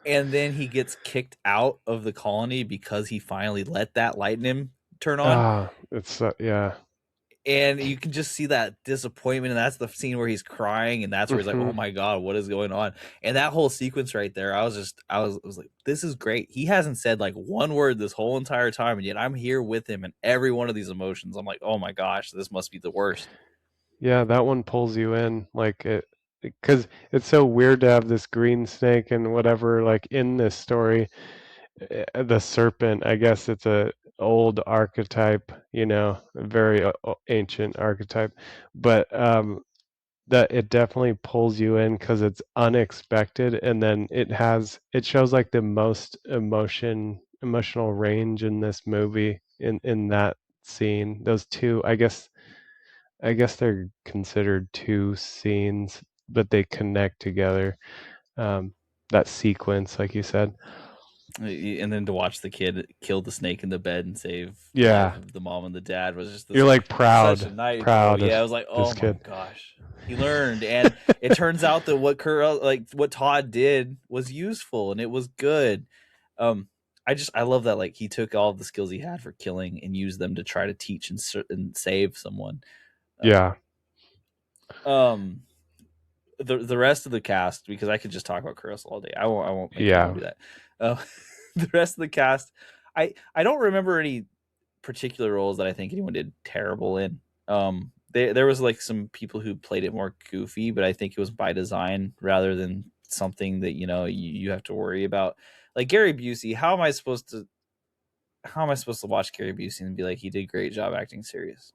And then he gets kicked out of the colony because he finally let that light in him turn on. Ah, it's yeah. And you can just see that disappointment, and that's the scene where he's crying, and that's where he's like, Hmm. oh my god, what is going on? And that whole sequence right there, I was like, this is great. He hasn't said like one word this whole entire time, and yet I'm here with him in every one of these emotions. I'm like, oh my gosh, this must be the worst. Yeah, that one pulls you in like it because it's so weird to have this green snake and whatever like in this story. The serpent, I guess it's a old archetype, a very ancient archetype, but that it definitely pulls you in because it's unexpected, and then it shows like the most emotional range in this movie in that scene. Those two, I guess they're considered two scenes, but they connect together. Um, that sequence, like you said. And then to watch the kid kill the snake in the bed and save the life Yeah, of the mom and the dad was just you're this like such a proud, nitro. proud of Yeah, I was like, this oh my kid. gosh, he learned, and it turns out that what Todd did was useful and it was good. Um, I love that like he took all of the skills he had for killing and used them to try to teach and save someone. Um, Yeah, um, the rest of the cast, because I could just talk about Chris all day. I won't make anyone yeah. do that. The rest of the cast, I don't remember any particular roles that I think anyone did terrible in. There was like some people who played it more goofy, but I think it was by design rather than something that you have to worry about. Like Gary Busey, how am I supposed to watch Gary Busey and be like he did a great job acting serious?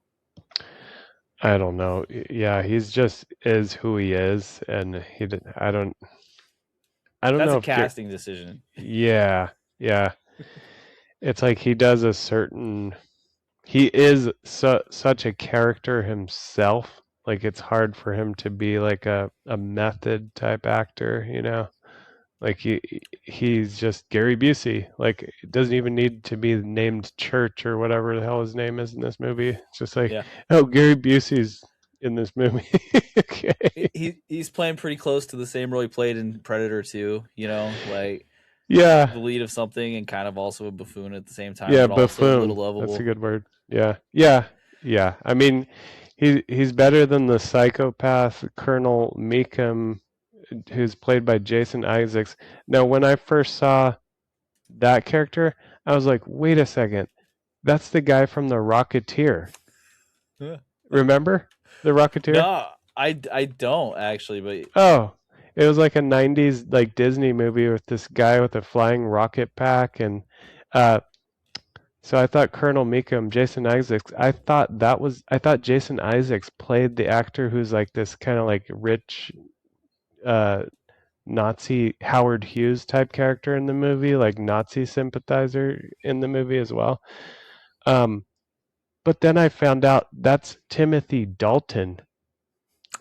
I don't know. Yeah, he's just is who he is, and he did, I don't That's know a if casting decision. yeah, yeah. It's like he does a certain he is such a character himself. Like it's hard for him to be like a method type actor. Like he's just Gary Busey. Like it doesn't even need to be named Church or whatever the hell his name is in this movie. It's just like, Yeah. oh, Gary Busey's in this movie. Okay. He's playing pretty close to the same role he played in Predator 2, like Yeah. the lead of something and kind of also a buffoon at the same time, Yeah, but also a little buffoon. That's a lovable. good word. Yeah. Yeah. Yeah. I mean, he's better than the psychopath Colonel Meekum, who's played by Jason Isaacs. Now, when I first saw that character, I was like, wait a second. That's the guy from The Rocketeer. Remember The Rocketeer? No, I don't actually, but Oh, it was like a 90s like Disney movie with this guy with a flying rocket pack, and uh so I thought Colonel Meekum, Jason Isaacs, I thought Jason Isaacs played the actor who's like this kind of like rich uh Nazi Howard Hughes type character in the movie, like Nazi sympathizer in the movie as well. Um but then I found out that's Timothy Dalton.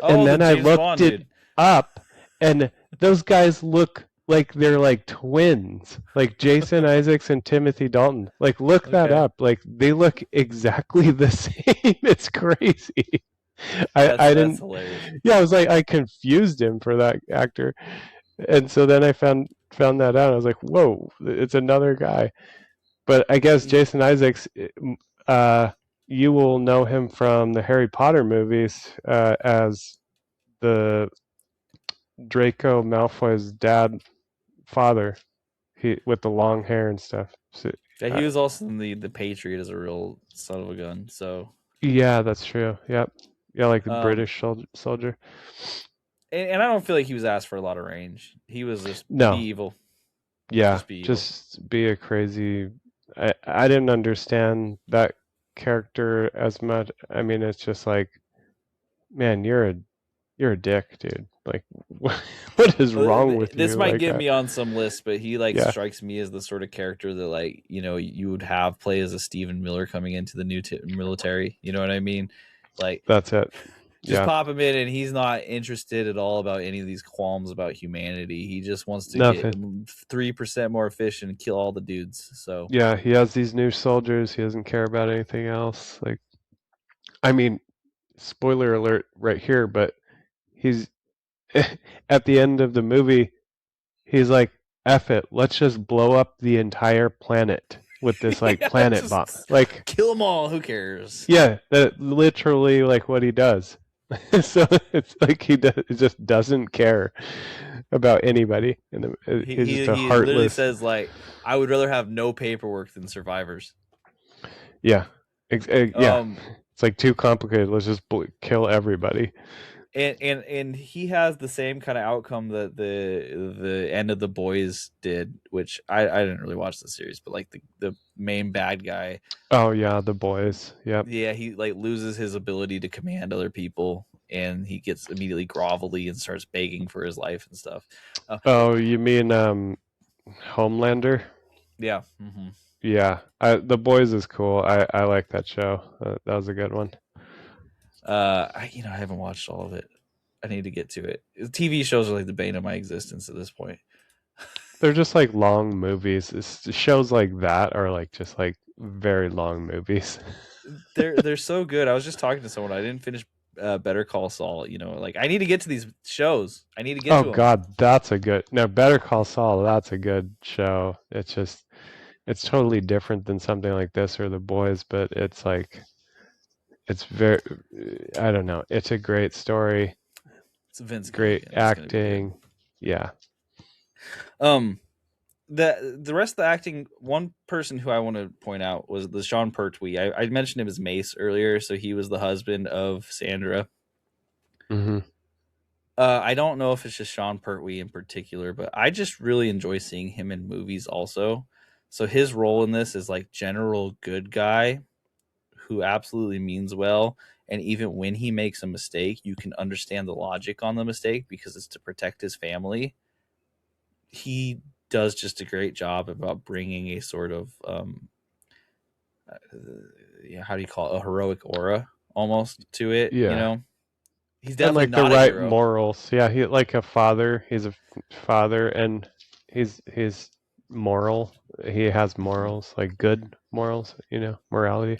And oh, the then I James looked Bond it dude. up, and those guys look like they're like twins, like Jason Isaacs and Timothy Dalton. Like, look that Okay, up. Like, they look exactly the same. It's crazy. I that's didn't. hilarious. Yeah, I was like, I confused him for that actor, and so then I found that out. I was like, whoa, it's another guy. But I guess Jason Isaacs, uh, you will know him from the Harry Potter movies as the Draco Malfoy's father, he with the long hair and stuff. So, Yeah, uh, he was also in the Patriot as a real son of a gun. So, yeah, that's true. Yep. Yeah, like the um, British soldier. and I don't feel like he was asked for a lot of range. He was just be No, evil, yeah, just be evil. just be a crazy. I didn't understand that character as much. I mean, it's just like, man, you're a dick, dude. Like, what is wrong with This you? might Like, get me on some list, but he like yeah, strikes me as the sort of character that like you would have play as a Stephen Miller coming into the new military. You know what I mean? Like that's it. just Yeah, pop him in, and he's not interested at all about any of these qualms about humanity. He just wants to get nothing. 3% more efficient and kill all the dudes. So Yeah, he has these new soldiers. He doesn't care about anything else. Like, I mean, spoiler alert right here, but he's at the end of the movie, he's like, F it, let's just blow up the entire planet with this like yeah, planet bomb. just Like, kill them all. Who cares? yeah, that literally like what he does. So it's like he just doesn't care about anybody, and he's just a He literally heartless. says like, I would rather have no paperwork than survivors. Yeah, yeah. Um, It's like too complicated. Let's just kill everybody. and he has the same kind of outcome that the end of the boys did, which I didn't really watch the series, but like the main bad guy, Oh yeah, the boys. Yep. yeah, he like loses his ability to command other people, and he gets immediately grovelly and starts begging for his life and stuff. Oh, you mean Homelander? Yeah. Mm-hmm. Yeah, the boys is cool. I like that show. That was a good one. I haven't watched all of it. I need to get to it. TV shows are like the bane of my existence at this point. They're just like long movies. Shows like that are like just like very long movies. They're so good. I was just talking to someone. I didn't finish Better Call Saul. Like I need to get to these shows. I need to get Oh to them. God, that's a good. No, Better Call Saul. That's a good show. It's totally different than something like this or The Boys, but it's like it's very. I don't know. It's a great story, It's Vince great Gilligan. It's gonna be good. acting. Yeah. Um, the rest of the acting. One person who I want to point out was the Sean Pertwee. I mentioned him as Mace earlier, so he was the husband of Sandra. Hmm. I don't know if it's just Sean Pertwee in particular, but I just really enjoy seeing him in movies also. So his role in this is like general good guy who absolutely means well. And even when he makes a mistake, you can understand the logic on the mistake because it's to protect his family. He does just a great job about bringing a sort of, uh, how do you call it? A heroic aura almost to it, Yeah. He's And definitely like the not a right hero. morals. Yeah, he like a father. He's a father, and he's moral. He has Mhm. morals, like good morals. Morality.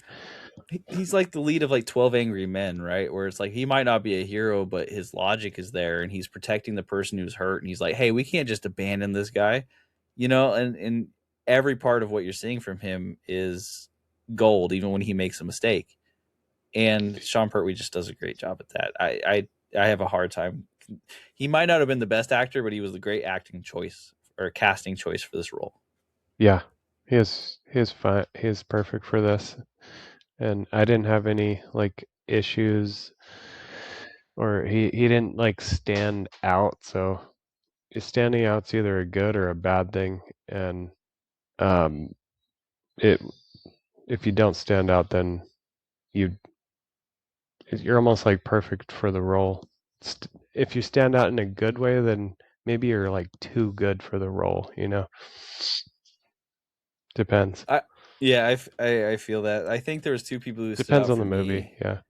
He's like the lead of like 12 Angry Men, right? Where it's like he might not be a hero, but his logic is there and he's protecting the person who's hurt. And he's like, hey, we can't just abandon this guy, and every part of what you're seeing from him is gold, even when he makes a mistake. And Sean Pertwee just does a great job at that. I have a hard time. He might not have been the best actor, but he was a great acting choice or casting choice for this role. Yeah, he is fine. He is perfect for this, and I didn't have any like issues, or he didn't like stand out. So standing out's either a good or a bad thing, and um, it if you don't stand out, then you you're almost like perfect for the role. If you stand out in a good way, then maybe you're like too good for the role. Depends. I Yeah, I feel that. I think there was two people who stood Depends out on the for movie. me, Yeah.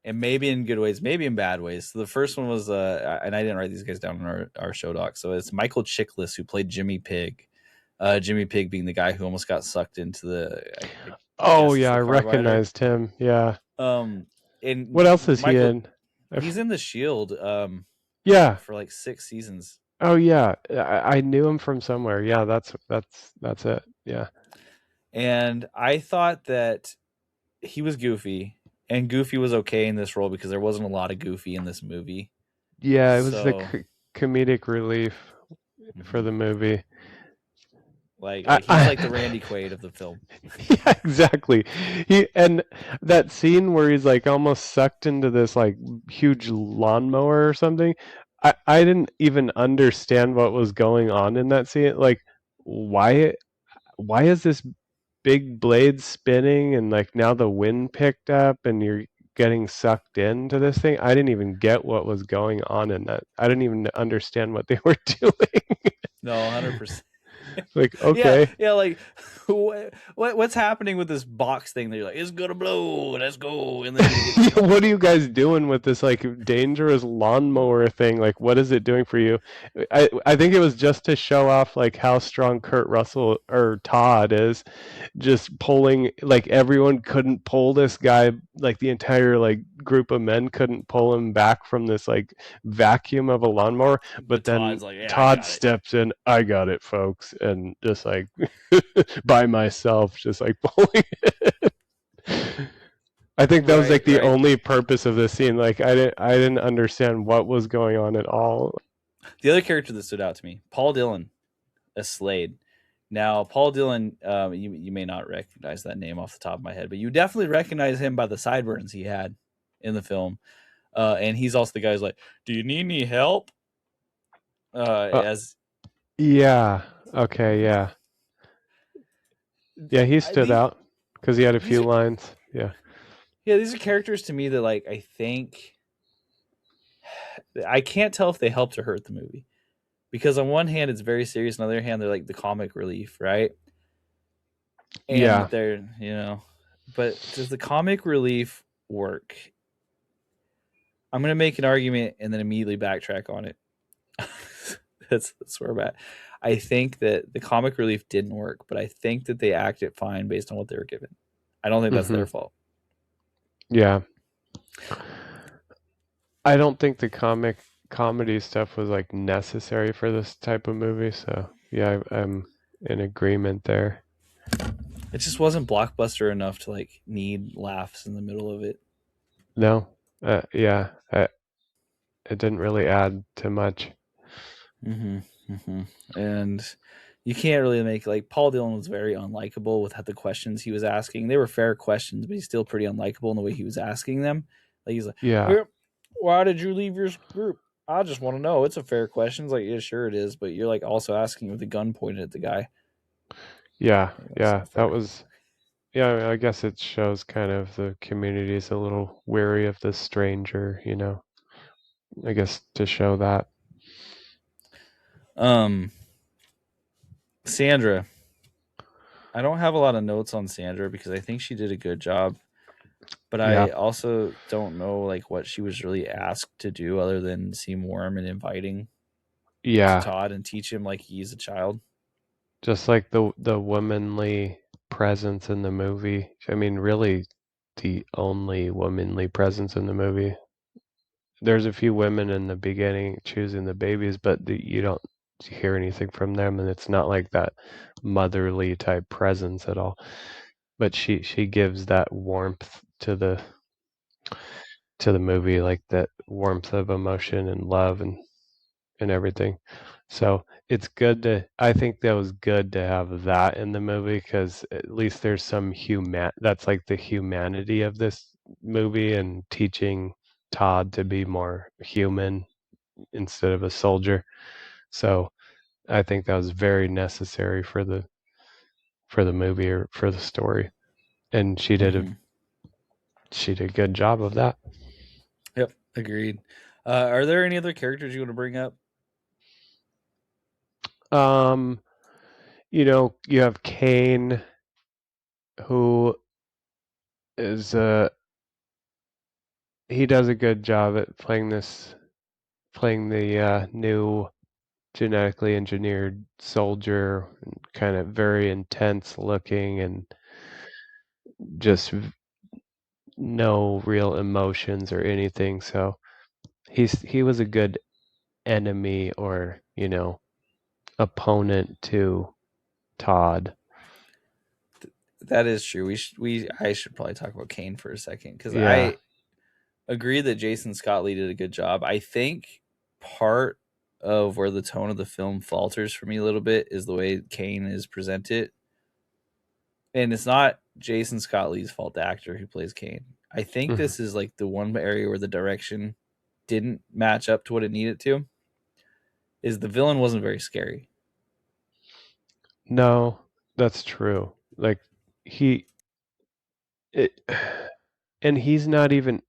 and maybe in good ways, maybe in bad ways. So the first one was, and I didn't write these guys down in our show doc. So it's Michael Chiklis who played Jimmy Pig. Jimmy Pig being the guy who almost got sucked into I Oh guess it's yeah, the I carbider. recognized him. Yeah. Um, What and else is he Michael, in? he's in the Shield. Yeah. For like 6 seasons. Oh yeah. I knew him from somewhere. Yeah, that's it. Yeah. And I thought that he was Goofy, and Goofy was okay in this role because there wasn't a lot of Goofy in this movie. Yeah, it was the So, comedic relief for mhm. the movie. Like he's like the Randy Quaid of the film. Yeah, exactly. And that scene where he's like almost sucked into this like huge lawnmower or something. I didn't even understand what was going on in that scene. Like, why why is this big blade spinning and like now the wind picked up and you're getting sucked into this thing? I didn't even get what was going on in that. I didn't even understand what they were doing. No, 100%. Like, Yeah, okay. yeah. Like, what's happening with this box thing? They're like, it's gonna blow. Let's go, and then they get What are you guys doing with this like dangerous lawnmower thing? Like, what is it doing for you? I think it was just to show off like how strong Kurt Russell or Todd is, just pulling like everyone couldn't pull this guy, like the entire like group of men couldn't pull him back from this like vacuum of a lawnmower. But But then Todd's like, yeah, I Todd got it. steps in, I got it, folks, and just like by myself, just like pulling it. I think that was Right, like the right. only purpose of this scene. Like I didn't understand what was going on at all. The other character that stood out to me, Paul Dillon as Slade. Now, Paul Dillon, you may not recognize that name off the top of my head, but you definitely recognize him by the sideburns he had in the film. And he's also the guy who's like, "Do you need any help?" Uh, As yeah. Okay. Yeah. Yeah. He stood these out because he had a these few are lines. Yeah. yeah, these are characters to me that like I think I can't tell if they helped or hurt the movie because on one hand it's very serious, on the other hand they're like the comic relief, right? And Yeah. they're but does the comic relief work? I'm gonna make an argument and then immediately backtrack on it. That's where I'm at. I think that the comic relief didn't work, but I think that they acted fine based on what they were given. I don't think that's Hmm. their fault. Yeah. I don't think the comedy stuff was like necessary for this type of movie. So yeah, I'm in agreement there. It just wasn't blockbuster enough to like need laughs in the middle of it. No. Yeah. It didn't really add to much. Mm-hmm, mm-hmm. And you can't really make like Paul Dillon was very unlikable with the questions he was asking. They were fair questions, but he's still pretty unlikable in the way he was asking them. Like he's like, Yeah. Why did you leave your group? I just want to know. It's a fair question." It's like, yeah, sure it is, but you're like also asking with a gun pointed at the guy. Yeah. Like, that's Yeah. not That fair. was Yeah, I guess it shows kind of the community is a little wary of the stranger, you know. I guess to show that. Um, Sandra. I don't have a lot of notes on Sandra because I think she did a good job, but Yeah. I also don't know like what she was really asked to do other than seem warm and inviting to Yeah. Todd and teach him like he's a child. Just like the womanly presence in the movie. I mean, really the only womanly presence in the movie. There's a few women in the beginning choosing the babies, but you don't hear anything from them, and it's not like that motherly type presence at all. But she gives that warmth to the movie, like that warmth of emotion and love and everything. So it's good to, I think that was good to have that in the movie because at least there's some that's like the humanity of this movie and teaching Todd to be more human instead of a soldier. So I think that was very necessary for the movie or for the story. And Mm-hmm. she did a good job of that. Yep, agreed. Are there any other characters you want to bring up? Um, you have Kane who is he does a good job at playing the new genetically engineered soldier, kind of very intense looking and just no real emotions or anything. So he was a good enemy or opponent to Todd. that is true. I should probably talk about Kane for a second because Yeah. I agree that Jason Scott Lee did a good job. I think part of where the tone of the film falters for me a little bit is the way Kane is presented, and it's not Jason Scott Lee's fault, the actor who plays Kane. I think Mhm. this is like the one area where the direction didn't match up to what it needed to. Is the villain wasn't very scary. No, that's true. Like he it, and he's not even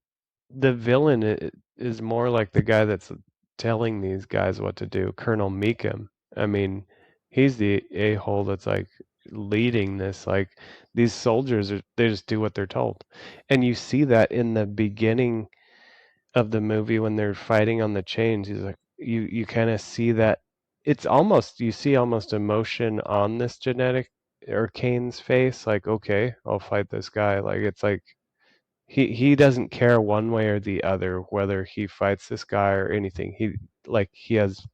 the villain is more like the guy that's telling these guys what to do, Colonel Meekum. I mean, he's the a-hole that's like leading this. Like these soldiers are they just do what they're told. And you see that in the beginning of the movie when they're fighting on the chains. He's like you kind of see that it's almost you see almost emotion on this genetic or Kane's face like okay, I'll fight this guy. Like it's like he doesn't care one way or the other whether he fights this guy or anything. He like he has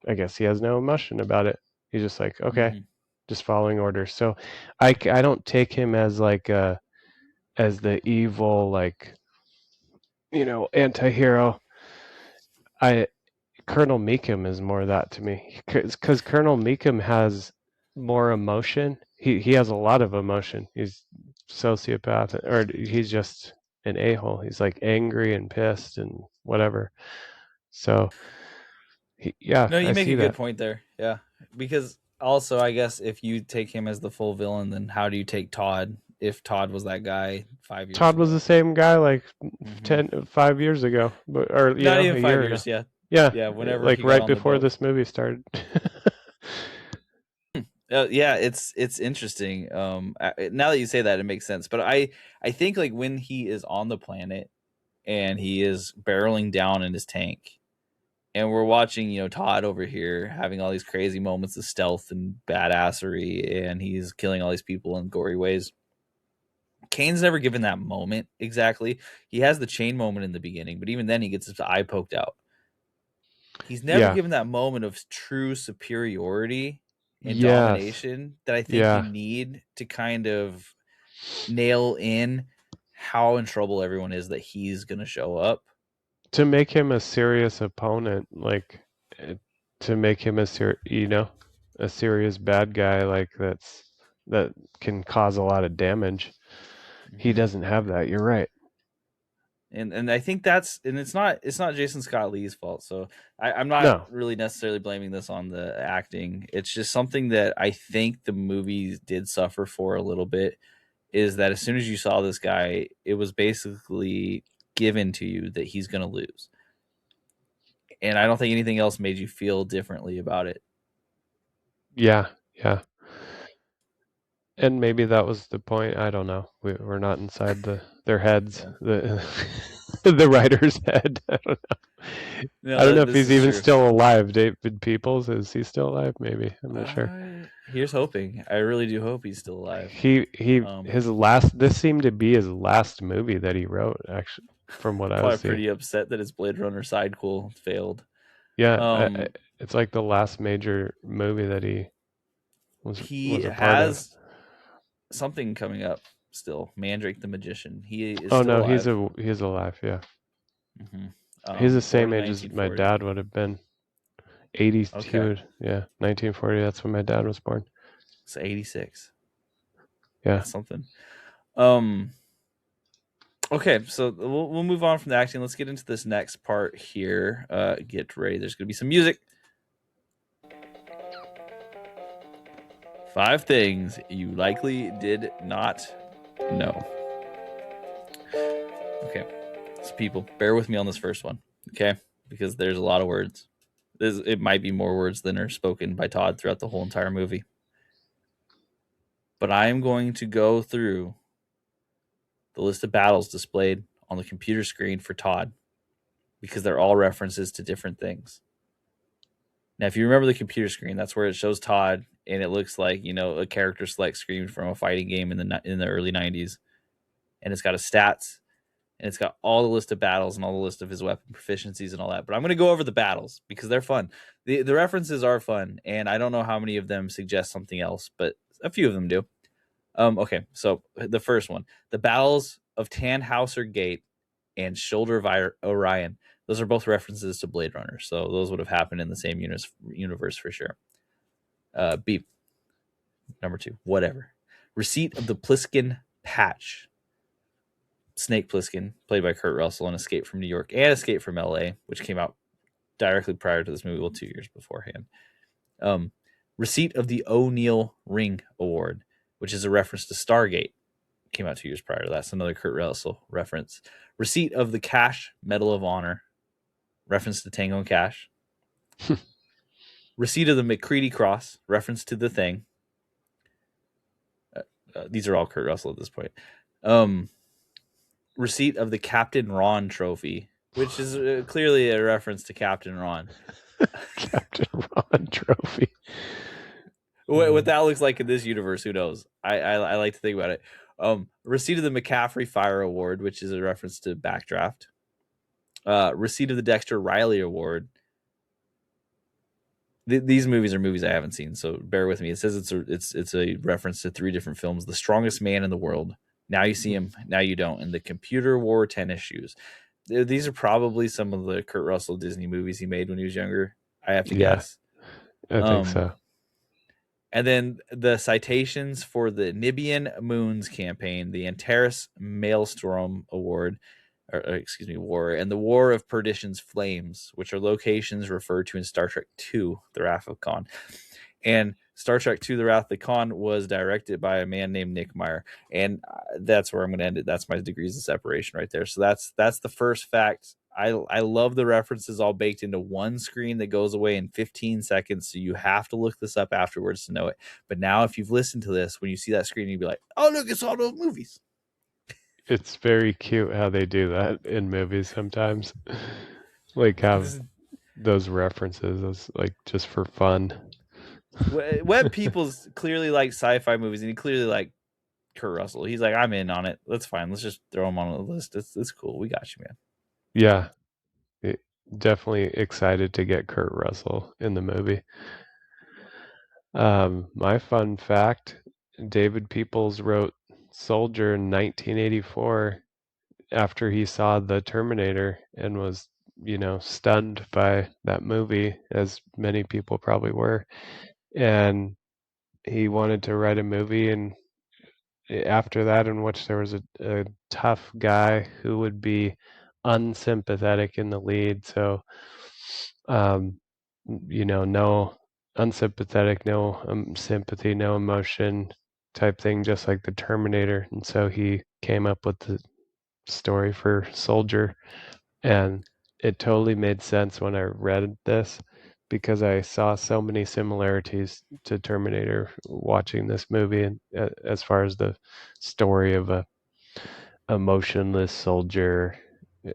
I guess he has no emotion about it. He's just like, okay, Mm-hmm. just following orders. So I don't take him as like as the evil like anti-hero. I Colonel Meekum is more that to me because Colonel Meekum has more emotion. He has a lot of emotion. He's sociopath or he's just an a-hole. He's like angry and pissed and whatever. So yeah, No, I you make see a good that. point there. Yeah, because also I guess if you take him as the full villain, then how do you take Todd? If Todd was that guy 5 years Todd was ago, the same guy like mm-hmm. 5 years ago, but or Not a even year 5 years. ago. Yeah, Yeah, yeah. Whenever like he got right on the before boat. this movie started. Yeah, it's interesting. Now that you say that, it makes sense. But I think like when he is on the planet and he is barreling down in his tank, and we're watching Todd over here having all these crazy moments of stealth and badassery, and he's killing all these people in gory ways. Kane's never given that moment exactly. He has the chain moment in the beginning, but even then he gets his eye poked out. He's never Yeah. given that moment of true superiority and Yes. domination that I think you Yeah. need to kind of nail in how in trouble everyone is that he's going to show up. To make him a serious opponent, like eh, to make him a serious bad guy, like that can cause a lot of damage. He Mm-hmm. doesn't have that. You're right. And I think that's and it's not Jason Scott Lee's fault. So I'm not No. really necessarily blaming this on the acting. It's just something that I think the movie did suffer for a little bit. Is that as soon as you saw this guy, it was basically given to you that he's going to lose, and I don't think anything else made you feel differently about it. Yeah. Yeah. And maybe that was the point. I don't know. We're not inside their heads, Yeah. the writer's head. I don't know. No, I don't know that if this he's is even true. still alive. David Peoples, is he still alive? Maybe. I'm not sure. Here's hoping. I really do hope he's still alive. Um, His last this seemed to be his last movie that he wrote, actually, from what I was Probably seeing. pretty upset that his Blade Runner sidequel failed. Yeah, Um, it's like the last major movie that he he was a part of. has something coming up still. Mandrake the Magician. He is Oh still no, alive. he's alive. Yeah, Hmm he's the Born same in age as my 1940. dad would have been. 80. He Okay, would. Yeah, 1940. That's when my dad was born. so 86. Yeah. That's something. Um, okay, so we'll move on from the acting. Let's get into this next part here. Get ready. There's gonna be some music. 5 things you likely did not know. Okay, so people, bear with me on this first one, okay? Because there's a lot of words. It might be more words than are spoken by Todd throughout the whole entire movie. But I am going to go through the list of battles displayed on the computer screen for Todd because they're all references to different things. Now, if you remember the computer screen, that's where it shows Todd, and it looks like a character select screen from a fighting game in the early '90s, and it's got his stats, and it's got all the list of battles and all the list of his weapon proficiencies and all that. But I'm going to go over the battles because they're fun. The references are fun, and I don't know how many of them suggest something else, but a few of them do. Okay, so the first one, the battles of Tannhauser Gate and Shoulder of Orion. Those are both references to Blade Runner, so those would have happened in the same universe for sure. B, number 2, whatever. Receipt of the Pliskin Patch. Snake Plissken, played by Kurt Russell in Escape from New York and Escape from LA, which came out directly prior to this movie, well, 2 years beforehand. Receipt of the O'Neill Ring Award, which is a reference to Stargate, came out 2 years prior to that. That's another Kurt Russell reference. Receipt of the Cash Medal of Honor, reference to Tango and Cash. Receipt of the McCready Cross, reference to The Thing. These are all Kurt Russell at this point. Receipt of the Captain Ron Trophy, which is clearly a reference to Captain Ron. Captain Ron Trophy. What that looks like in this universe, who knows? I like to think about it. Receipt of the McCaffrey Fire Award, which is a reference to Backdraft. Receipt of the Dexter Riley Award. These movies are movies I haven't seen, so bear with me. It says it's a reference to 3 different films: The Strongest Man in the World, Now You See Him, Now You Don't, and The Computer Wore Tennis Shoes. These are probably some of the Kurt Russell Disney movies he made when he was younger. I have to guess. I think so. And then the citations for the Nibian Moons campaign, the Antares Maelstrom Award, War, and the War of Perdition's Flames, which are locations referred to in Star Trek II, The Wrath of Khan. And Star Trek II, The Wrath of Khan was directed by a man named Nick Meyer. And that's where I'm going to end it. That's my degrees of separation right there. So that's the first fact. I love the references all baked into one screen that goes away in 15 seconds. So you have to look this up afterwards to know it. But now if you've listened to this, when you see that screen, you'll be like, oh, look, it's all those movies. It's very cute how they do that in movies sometimes. Like how those references is like just for fun. Webb Peoples clearly like sci-fi movies, and he clearly like Kurt Russell. He's like, I'm in on it. That's fine. Let's just throw him on the list. It's cool. We got you, man. Yeah. Definitely excited to get Kurt Russell in the movie. My fun fact, David Peoples wrote Soldier in 1984 after he saw The Terminator and was, stunned by that movie, as many people probably were. And he wanted to write a movie, and after that, in which there was a tough guy who would be unsympathetic in the lead. So, no unsympathetic, no sympathy, no emotion type thing, just like the Terminator. And so he came up with the story for Soldier, and it totally made sense when I read this because I saw so many similarities to Terminator watching this movie, and as far as the story of a emotionless soldier,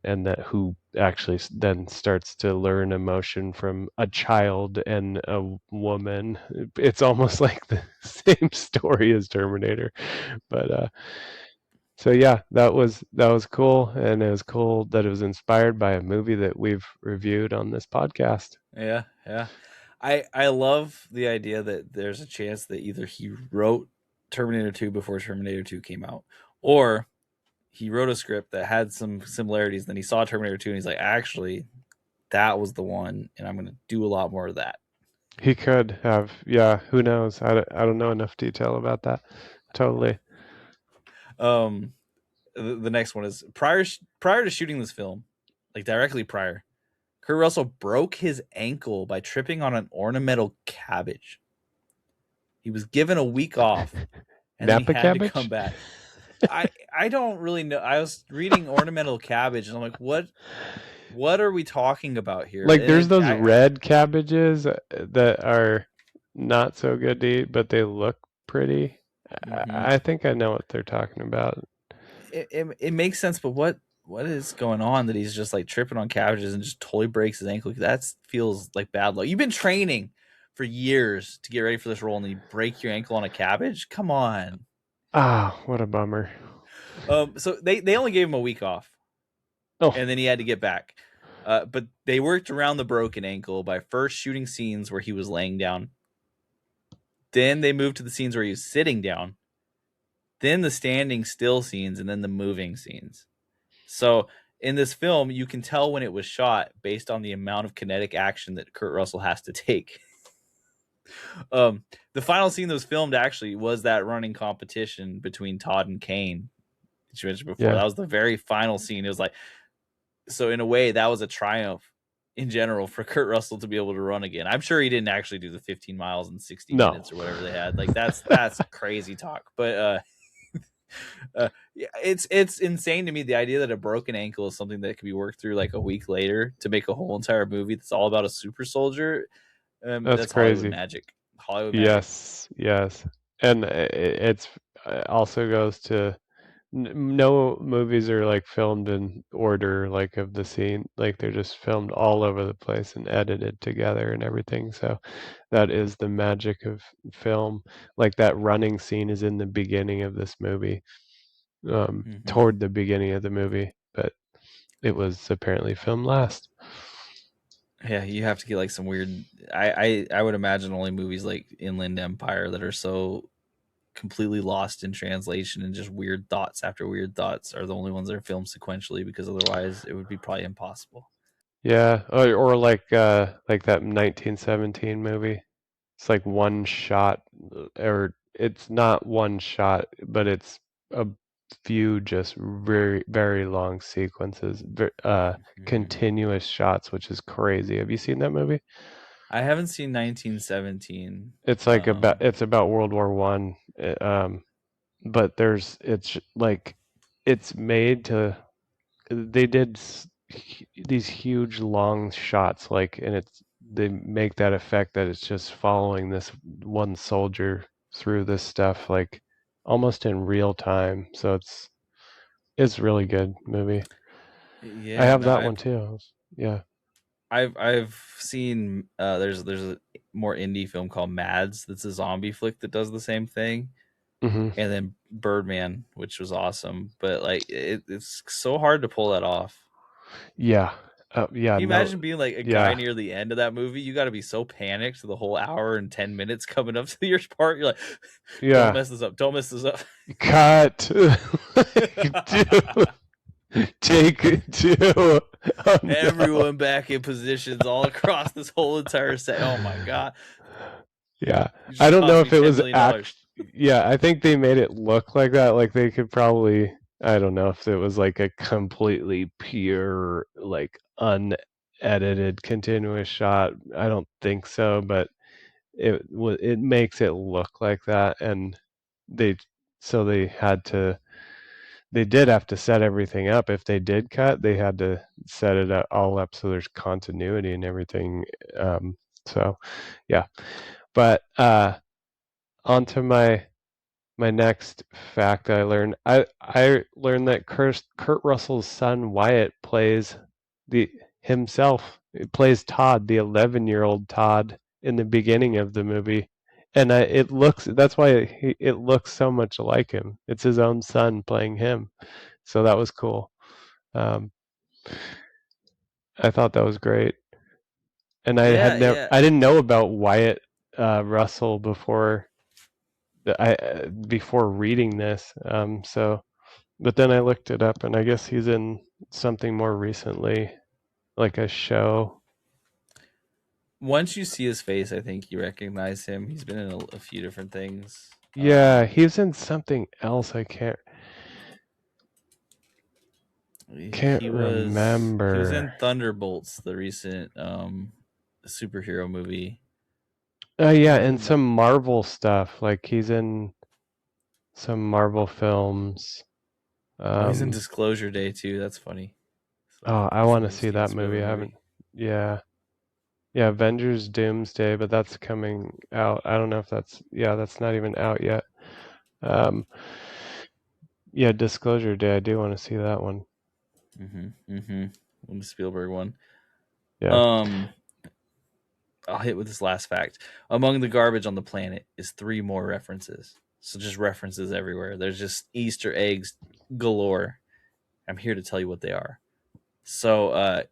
and that who actually then starts to learn emotion from a child and a woman. It's almost like the same story as Terminator, but so yeah, that was cool, and it was cool that it was inspired by a movie that we've reviewed on this podcast. Yeah. I love the idea that there's a chance that either he wrote Terminator 2 before Terminator 2 came out, or he wrote a script that had some similarities. Then he saw Terminator 2 and he's like, actually, that was the one, and I'm going to do a lot more of that. He could have, yeah. Who knows? I don't know enough detail about that. Totally. The next one is prior to shooting this film, like directly prior, Kurt Russell broke his ankle by tripping on an ornamental cabbage. He was given a week off, and then he had cabbage? to come back. I don't really know. I was reading ornamental cabbage, and I'm like, what are we talking about here? Like, there's those red cabbages that are not so good to eat, but they look pretty. Mm-hmm. I think I know what they're talking about. It makes sense, but what is going on that he's just like tripping on cabbages and just totally breaks his ankle? That feels like bad luck. You've been training for years to get ready for this role, and then you break your ankle on a cabbage? Come on. Ah, what a bummer. So they only gave him a week off. Oh. And then he had to get back. But they worked around the broken ankle by first shooting scenes where he was laying down. Then they moved to the scenes where he was sitting down. then the standing still scenes, and then the moving scenes. So in this film, you can tell when it was shot based on the amount of kinetic action that Kurt Russell has to take. um, the final scene that was filmed actually was that running competition between Todd and Kane that you mentioned before. Yeah. That was the very final scene. It was like, so in a way, that was a triumph in general for Kurt Russell to be able to run again. I'm sure he didn't actually do the 15 miles in 60 No. minutes or whatever they had. Like that's crazy talk. But yeah, it's insane to me the idea that a broken ankle is something that can be worked through like a week later to make a whole entire movie that's all about a super soldier. That's That's Hollywood crazy. magic. Hollywood magic. Yes, yes. And it's also goes to no movies are like filmed in order like of the scene. Like they're just filmed all over the place and edited together and everything. So that is the magic of film. Like that running scene is in the beginning of this movie, Hmm. toward the beginning of the movie, but it was apparently filmed last. Yeah, you have to get like some weird. I would imagine only movies like Inland Empire that are so completely lost in translation and just weird thoughts after weird thoughts are the only ones that are filmed sequentially, because otherwise it would be probably impossible. Yeah, or like that 1917 movie. It's like one shot, or it's not one shot, but it's a few just very, very long sequences, Mhm. continuous shots, which is crazy. Have you seen that movie? I haven't seen 1917. It's like it's about World War One, but it's like it's made to they did these huge long shots like and it's they make that effect that it's just following this one soldier through this stuff like almost in real time, so it's really good movie. I Yeah, have no, that one too. Yeah. I've seen there's a more indie film called Mads that's a zombie flick that does the same thing, Hmm. and then Birdman, which was awesome, but like it's so hard to pull that off. Yeah. Yeah, Can you no. imagine being like a guy Yeah. near the end of that movie? You got to be so panicked the whole hour and 10 minutes coming up to your part. You're like, don't Yeah. mess this up. Don't mess this up. Cut. Like, dude, take two. Oh no. Everyone back in positions all across this whole entire set. Oh my god, Yeah. it I just don't know cost me if it was $10 million. yeah, I think they made it look like that. Like they could probably, I don't know if it was like a completely pure, like unedited continuous shot. I don't think so, but it makes it look like that. And they, so they did have to set everything up. If they did cut, they had to set it all up so there's continuity and everything. So yeah, but on to my next fact I learned. I learned that Kurt Russell's son Wyatt plays the himself. It plays Todd, the 11-year-old Todd, in the beginning of the movie, and it looks that's why it looks so much like him. It's his own son playing him, so that was cool. Um, I thought that was great, and Yeah, yeah. I didn't know about Wyatt Russell before reading this. So, but then I looked it up, and I guess he's in something more recently, like a show. Once you see his face, I think you recognize him. He's been in a few different things. Yeah, he's in something else. I can't He was remember. in Thunderbolts, the recent superhero movie. Yeah, What and did some Marvel stuff. Like he's in some Marvel films. Oh, he's in Um, Disclosure Day too. That's funny. So oh, I want before to the see Steven that movie. Spielberg I movie. haven't. Yeah, yeah, Avengers Doomsday, but that's coming out. I don't know if that's yeah, that's not even out yet. Um, yeah, Disclosure Day. I do want to see that one. When the Spielberg one. Yeah. Um, I'll hit with this last fact. Among the garbage on the planet is three more references. So just references everywhere. There's just Easter eggs galore. I'm here to tell you what they are. So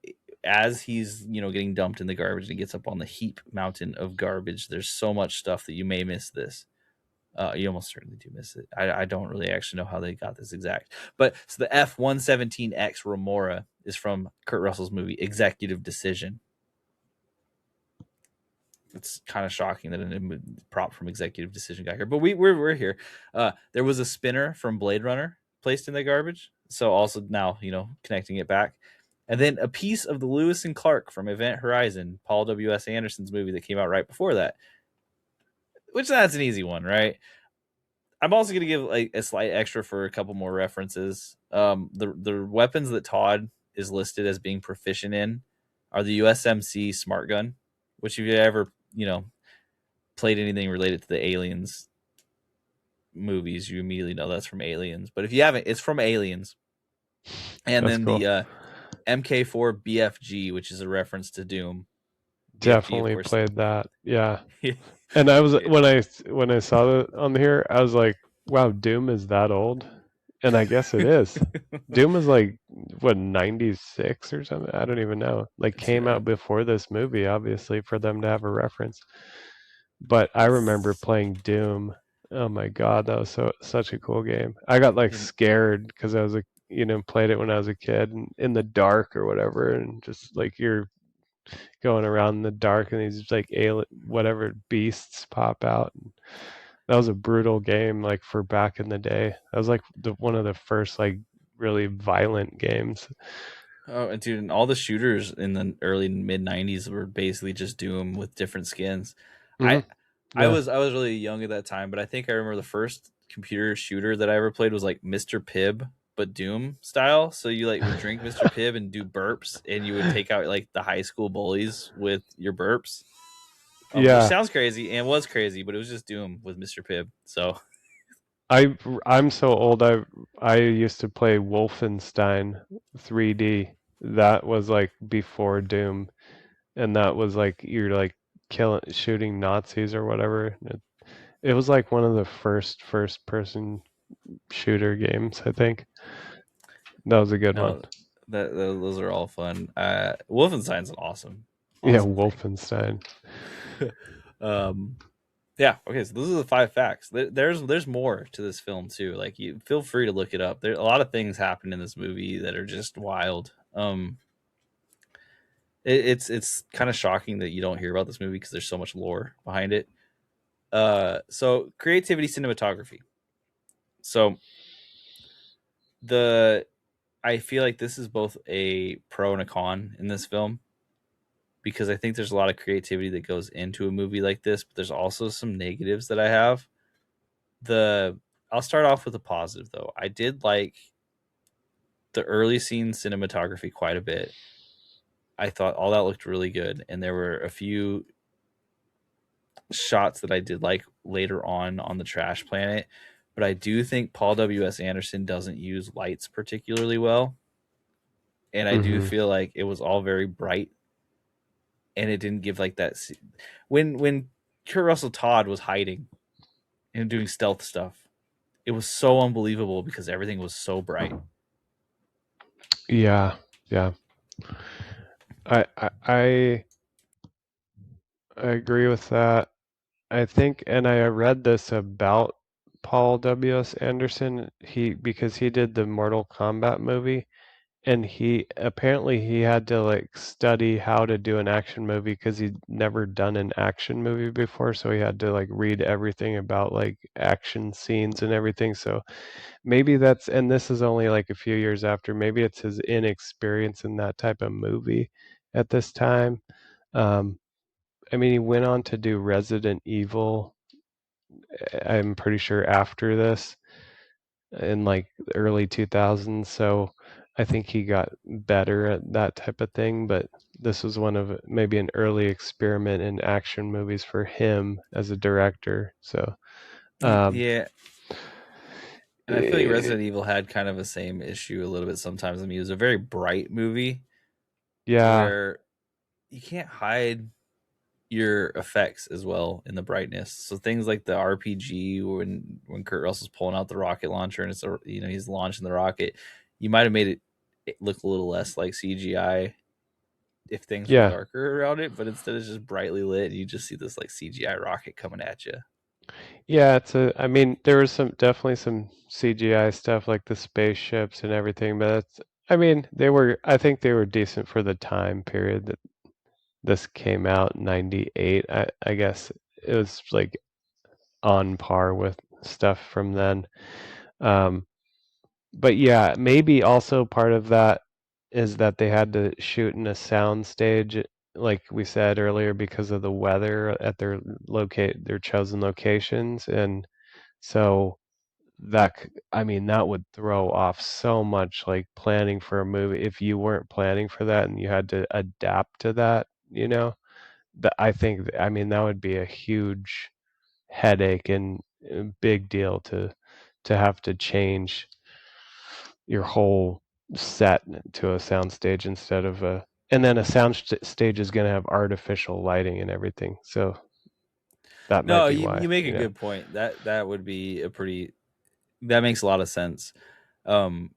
as he's getting dumped in the garbage and he gets up on the heap mountain of garbage, there's so much stuff that you may miss this. You almost certainly do miss it. I don't really actually know how they got this exact, but so the F-117X Remora is from Kurt Russell's movie Executive Decision. It's kind of shocking that a prop from Executive Decision got here, but we're here. There was a spinner from Blade Runner placed in the garbage, so also now connecting it back, and then a piece of the Lewis and Clark from Event Horizon, Paul W.S. Anderson's movie that came out right before that, which that's an easy one, right? I'm also going to give like a slight extra for a couple more references. The weapons that Todd is listed as being proficient in are the USMC Smart Gun, which if you ever played anything related to the Aliens movies, you immediately know that's from Aliens. But if you haven't, it's from Aliens. And That's then cool. the MK4 BFG, which is a reference to Doom. BFG, of Definitely course. played that. Yeah. And I was when I saw it on here, I was like, wow, Doom is that old? And I guess it is. Doom is like what 96 or something. I don't even know. Like came Yeah. out before this movie, obviously, for them to have a reference. But I remember playing Doom. Oh my God, that was such a cool game. I got like And scared because I was played it when I was a kid and in the dark or whatever, and just like you're going around in the dark and these like alien whatever beasts pop out. That was a brutal game, like for back in the day. That was like one of the first like really violent games. oh, and dude, and all the shooters in the early mid '90s were basically just Doom with different skins. Hmm. I I Yeah. was I was really young at that time, but I think I remember the first computer shooter that I ever played was like Mr. Pibb, but Doom style. So you like would drink Mr. Pibb and do burps, and you would take out like the high school bullies with your burps. Which Yeah. sounds crazy and was crazy, but it was just Doom with Mr. Pibb. So I'm so old. I used to play Wolfenstein 3D. That was like before Doom, and that was like you're like killing shooting Nazis or whatever. It was like one of the first person shooter games, I think. That was a good one. no, those are all fun. Wolfenstein's an awesome, Yeah, awesome thing. Wolfenstein. um, yeah. Okay, so those are the 5 facts. There's more to this film too. Like you feel free to look it up. There a lot of things happen in this movie that are just wild. It's kind of shocking that you don't hear about this movie because there's so much lore behind it. So creativity, cinematography. So the I feel like this is both a pro and a con in this film because I think there's a lot of creativity that goes into a movie like this, but there's also some negatives that I have. The I'll start off with a positive though. I did like the early scene cinematography quite a bit. I thought all that looked really good, and there were a few shots that I did like later on the trash planet. But I do think Paul W.S. Anderson doesn't use lights particularly well, and I do Hmm. feel like it was all very bright, and it didn't give like that. When Kurt Russell Todd was hiding and doing stealth stuff, it was so unbelievable because everything was so bright. Yeah, yeah. I I agree with that. I think, and I read this about Paul W.S. Anderson. Because he did the Mortal Kombat movie, and he had to like study how to do an action movie because he'd never done an action movie before, so he had to like read everything about like action scenes and everything. So maybe and this is only like a few years after, maybe it's his inexperience in that type of movie at this time. Um, I mean, he went on to do Resident Evil, I'm pretty sure after this in like the early 2000s. So I think he got better at that type of thing. But this was one of maybe an early experiment in action movies for him as a director. So, um, Yeah, and I feel like eh, Resident Evil had kind of the same issue a little bit sometimes. I mean, it was a very bright movie yeah, where you can't hide your effects as well in the brightness. So things like the RPG when Kurt Russell's pulling out the rocket launcher and he's launching the rocket, you might have made it look a little less like CGI if things were yeah, darker around it, but instead it's just brightly lit and you just see this like CGI rocket coming at you. Yeah, I mean, there was definitely some CGI stuff like the spaceships and everything, but I mean, I think they were decent for the time period that this came out, 98. I guess it was like on par with stuff from then. Um, but yeah, maybe also part of that is that they had to shoot in a sound stage, like we said earlier, because of the weather at their chosen locations, and so I mean, that would throw off so much like planning for a movie if you weren't planning for that and you had to adapt to that, you know. I think, I mean, that would be a huge headache and a big deal to have to change your whole set to a soundstage instead of a, and then a stage is going to have artificial lighting and everything. So that might No, be you why, make a you know. good point. That would be a pretty that makes a lot of sense.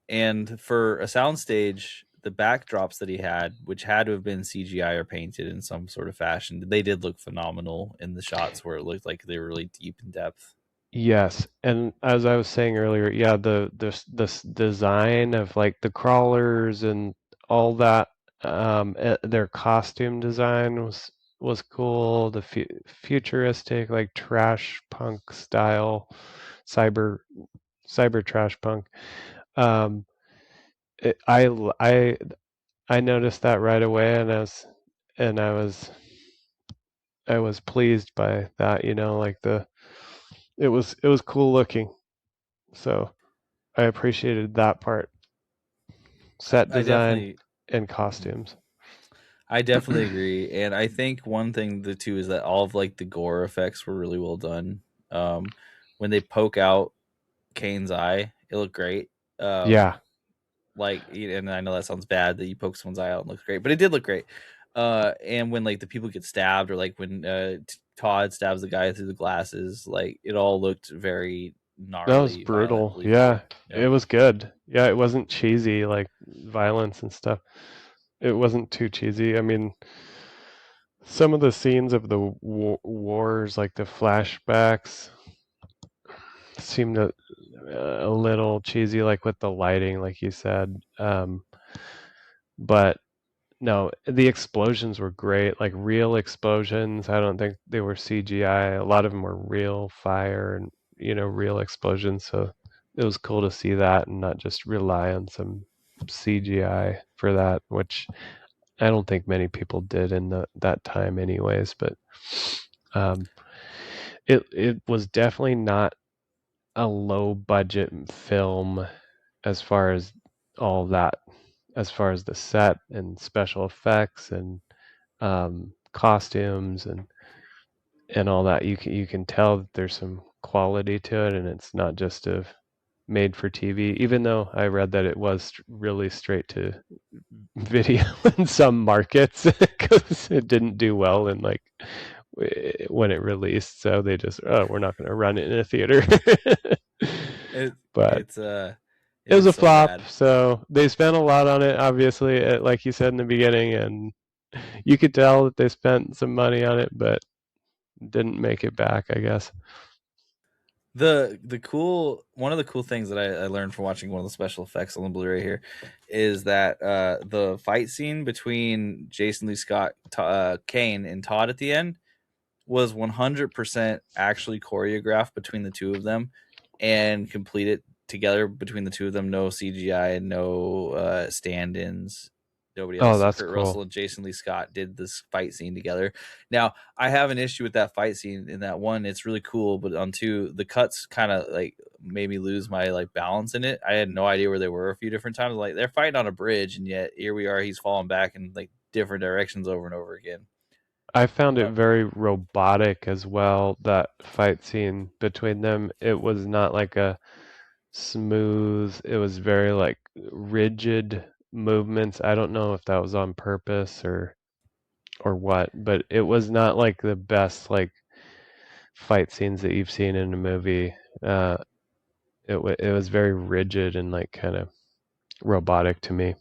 And for a soundstage, the backdrops that he had, which had to have been CGI or painted in some sort of fashion, they did look phenomenal in the shots where it looked like they were really deep in depth. Yes, and as I was saying earlier, yeah, the design of like the crawlers and all that, their costume design was cool. The futuristic, like trash punk style, cyber cyber trash punk. Um, it, I noticed that right away, and and I was pleased by that. You know, like it was cool looking. So. I appreciated that part. Set I design definitely and costumes. I definitely agree, and I think one thing the two is that all of like the gore effects were really well done. Um, when they poke out Kane's eye, it looked great. Um, Yeah. and I know that sounds bad that you poke someone's eye out and looks great, but it did look great. And when like the people get stabbed, or like when Todd stabs the guy through the glasses, like it all looked very That was gnarly, violent, brutal. Yeah. believable. Yep. It was good. Yeah, it wasn't cheesy like violence and stuff. It wasn't too cheesy. I mean, some of the scenes of the wars, like the flashbacks, seemed a little cheesy, like with the lighting, like you said. But no, the explosions were great, like real explosions. I don't think they were CGI. A lot of them were real fire and, you know, real explosions. So it was cool to see that and not just rely on some CGI for that, which I don't think many people did in that time anyways. But um, it was definitely not a low budget film as far as all that, as far as the set and special effects and costumes and all that. You can tell that there's some quality to it, and it's not just a made for TV. Even though I read that it was really straight to video in some markets because it didn't do well in like when it released. So they just, oh, we're not going to run it in a theater. It But it's it was it's a so flop. bad. So they spent a lot on it, obviously, like you said in the beginning, and you could tell that they spent some money on it, but didn't make it back, I guess. The cool one of the cool things that I learned from watching one of the special effects on the Blu-ray here is that the fight scene between Jason Lee Scott, Kane, and Todd at the end was 100% actually choreographed between the two of them and completed together between the two of them. No CGI and no stand-ins. Nobody Oh, else. that's Kurt Russell cool. and Jason Lee Scott did this fight scene together. Now, I have an issue with that fight scene. In that one, it's really cool, but on two, the cuts kind of like made me lose my like balance in it. I had no idea where they were a few different times. Like they're fighting on a bridge, and yet here we are. He's falling back in like different directions over and over again. I found it Uh, very robotic as well, that fight scene between them. It was not like a smooth, it was very like rigid movements. I don't know if that was on purpose or what, but it was not like the best like fight scenes that you've seen in a movie. Uh, it was very rigid and like kind of robotic to me.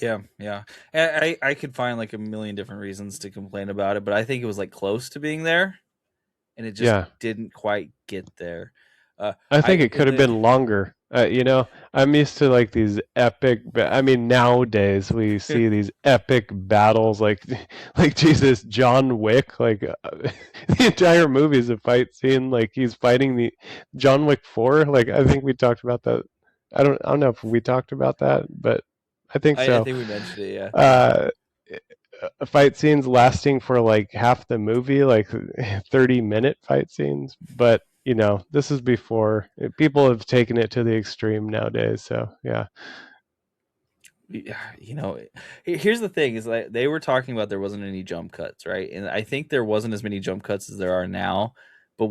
Yeah, yeah. And I could find like a million different reasons to complain about it, but I think it was like close to being there. and it just Yeah. didn't quite get there. I think I it could have been longer. I'm used to like these epic. I mean, nowadays we see these epic battles, like, like Jesus, John Wick. Like the entire movie is a fight scene. Like he's fighting the John Wick 4. Like I think we talked about that. I don't know if we talked about that, but I think I so. think we mentioned it. Yeah. Uh, Fight scenes lasting for like half the movie, like 30-minute fight scenes. But this is before people have taken it to the extreme nowadays. So yeah, You know, here's the thing: is like they were talking about there wasn't any jump cuts, right? And I think there wasn't as many jump cuts as there are now, but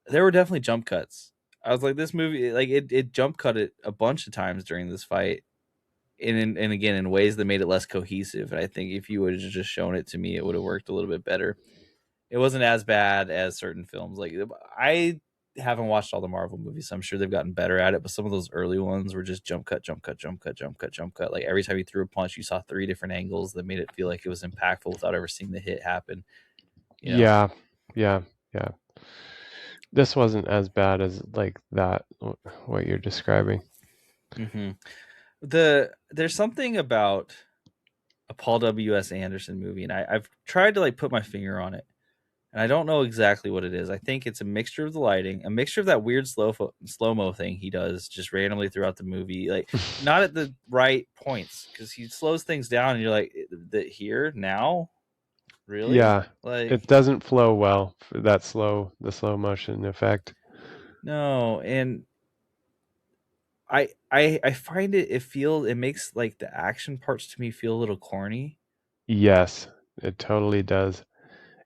there were definitely jump cuts. I was like, this movie, like it jump cut it a bunch of times during this fight, and again in ways that made it less cohesive. And I think if you would have just shown it to me, it would have worked a little bit better. It wasn't as bad as certain films. Like I haven't watched all the Marvel movies, so I'm sure they've gotten better at it. But some of those early ones were just jump cut, jump cut, jump cut, jump cut, jump cut. Like every time you threw a punch, you saw three different angles that made it feel like it was impactful without ever seeing the hit happen. You know. yeah, yeah, yeah. This wasn't as bad as like that. What you're describing. hmm there's something about a Paul W.S. Anderson movie, and I've tried to like put my finger on it, and I don't know exactly what it is. I think it's a mixture of the lighting, a mixture of that weird slow mo thing he does just randomly throughout the movie, like not at the right points because he slows things down, and you're like, that here now, really? Yeah, Like it doesn't flow well for that the slow motion effect. no, and I find it makes like the action parts to me feel a little corny. Yes, it totally does.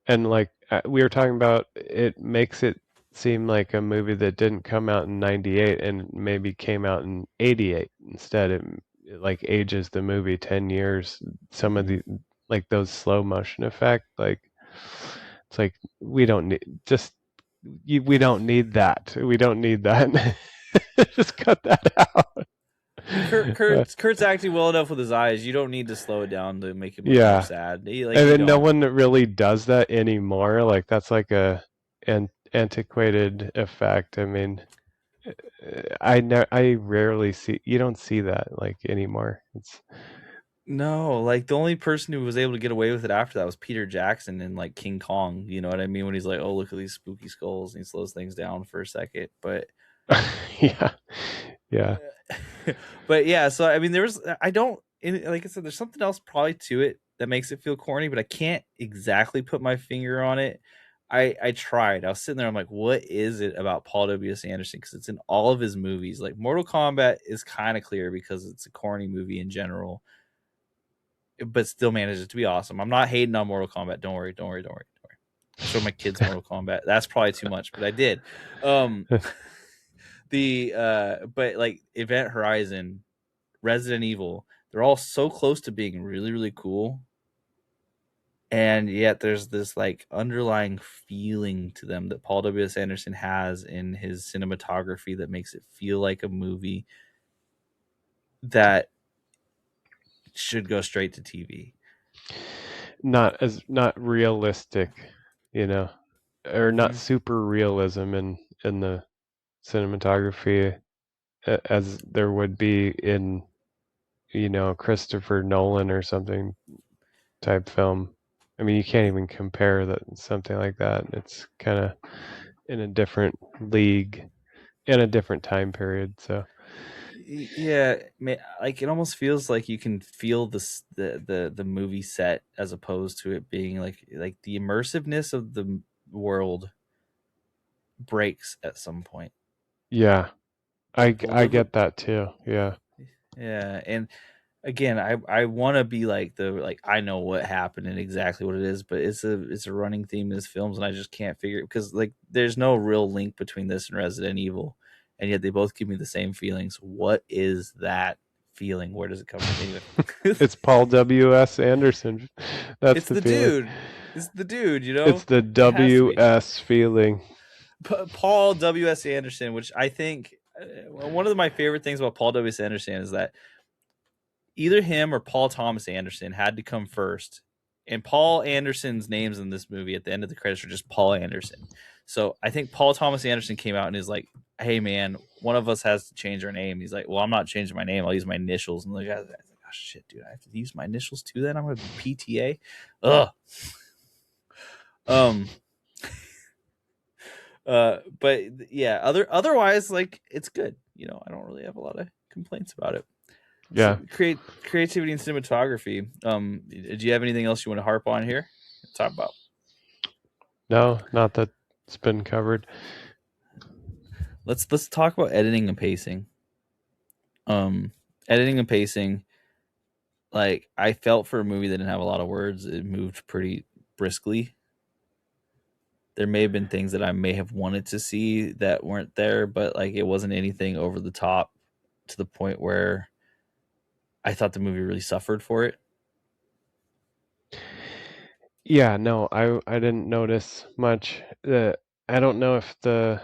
And like we were talking about, it makes it seem like a movie that didn't come out in 98 and maybe came out in 88 instead. It like ages the movie 10 years. Some of Mm-hmm. the like those slow motion effect, like it's like we don't need just we don't need that. We don't need that. Just cut that out. Kurt's acting well enough with his eyes. You don't need to slow it down to make him look more Yeah. sad. And You then no don't. one really does that anymore. Like that's like an antiquated effect. I mean, I rarely see you don't see that like anymore. It's No, like the only person who was able to get away with it after that was Peter Jackson in like King Kong. You know what I mean? When he's like, "Oh, look at these spooky skulls," and he slows things down for a second. But yeah. Yeah. but yeah, so I mean, I don't like I said, there's something else probably to it that makes it feel corny, but I can't exactly put my finger on it. I tried. I was sitting there. I'm like, what is it about Paul W.S. Anderson? Because it's in all of his movies. Like Mortal Kombat is kind of clear because it's a corny movie in general, but still manages to be awesome. I'm not hating on Mortal Kombat. Don't worry. Don't worry. Don't worry. Don't worry. I showed my kids Mortal Kombat. That's probably too much, but I did. Um, but like Event Horizon, Resident Evil, they're all so close to being really, really cool. And yet there's this like underlying feeling to them that Paul W.S. Anderson has in his cinematography that makes it feel like a movie that should go straight to TV. Not realistic, you know, or not Mm-hmm. super realism in the cinematography as there would be in Christopher Nolan or something type film. I mean, you can't even compare that something like that. It's kind of in a different league in a different time period. So Yeah, like it almost feels like you can feel the movie set as opposed to it being like the immersiveness of the world breaks at some point. yeah, The I liber get that too. Yeah, Yeah, and again, I want to be like the like I know what happened and exactly what it is, but it's a running theme in his films, and I just can't figure it because like there's no real link between this and Resident Evil, and yet they both give me the same feelings. What is that feeling? Where does it come from? Anyway, it's Paul W.S. Anderson. That's it's the the feeling. dude. It's the dude. It's the It has to be W.S. feeling. Paul W.S. Anderson, which I think one of my favorite things about Paul W.S. Anderson is that either him or Paul Thomas Anderson had to come first. And Paul Anderson's names in this movie at the end of the credits are just Paul Anderson. So I think Paul Thomas Anderson came out and is like, "Hey man, one of us has to change our name." He's like, "Well, I'm not changing my name. I'll use my initials." And the guy's like, "Oh shit, dude, I have to use my initials too. Then I'm gonna be PTA." Ugh. Um. But yeah, otherwise, like it's good. I don't really have a lot of complaints about it. So Yeah. creativity and cinematography. Do you have anything else you want to harp on here? Talk about. No, not that it's been covered. Let's talk about editing and pacing. Um, Editing and pacing. Like I felt for a movie that didn't have a lot of words, it moved pretty briskly. There may have been things that I may have wanted to see that weren't there, but like it wasn't anything over the top to the point where I thought the movie really suffered for it. Yeah, no, I didn't notice much. I don't know if the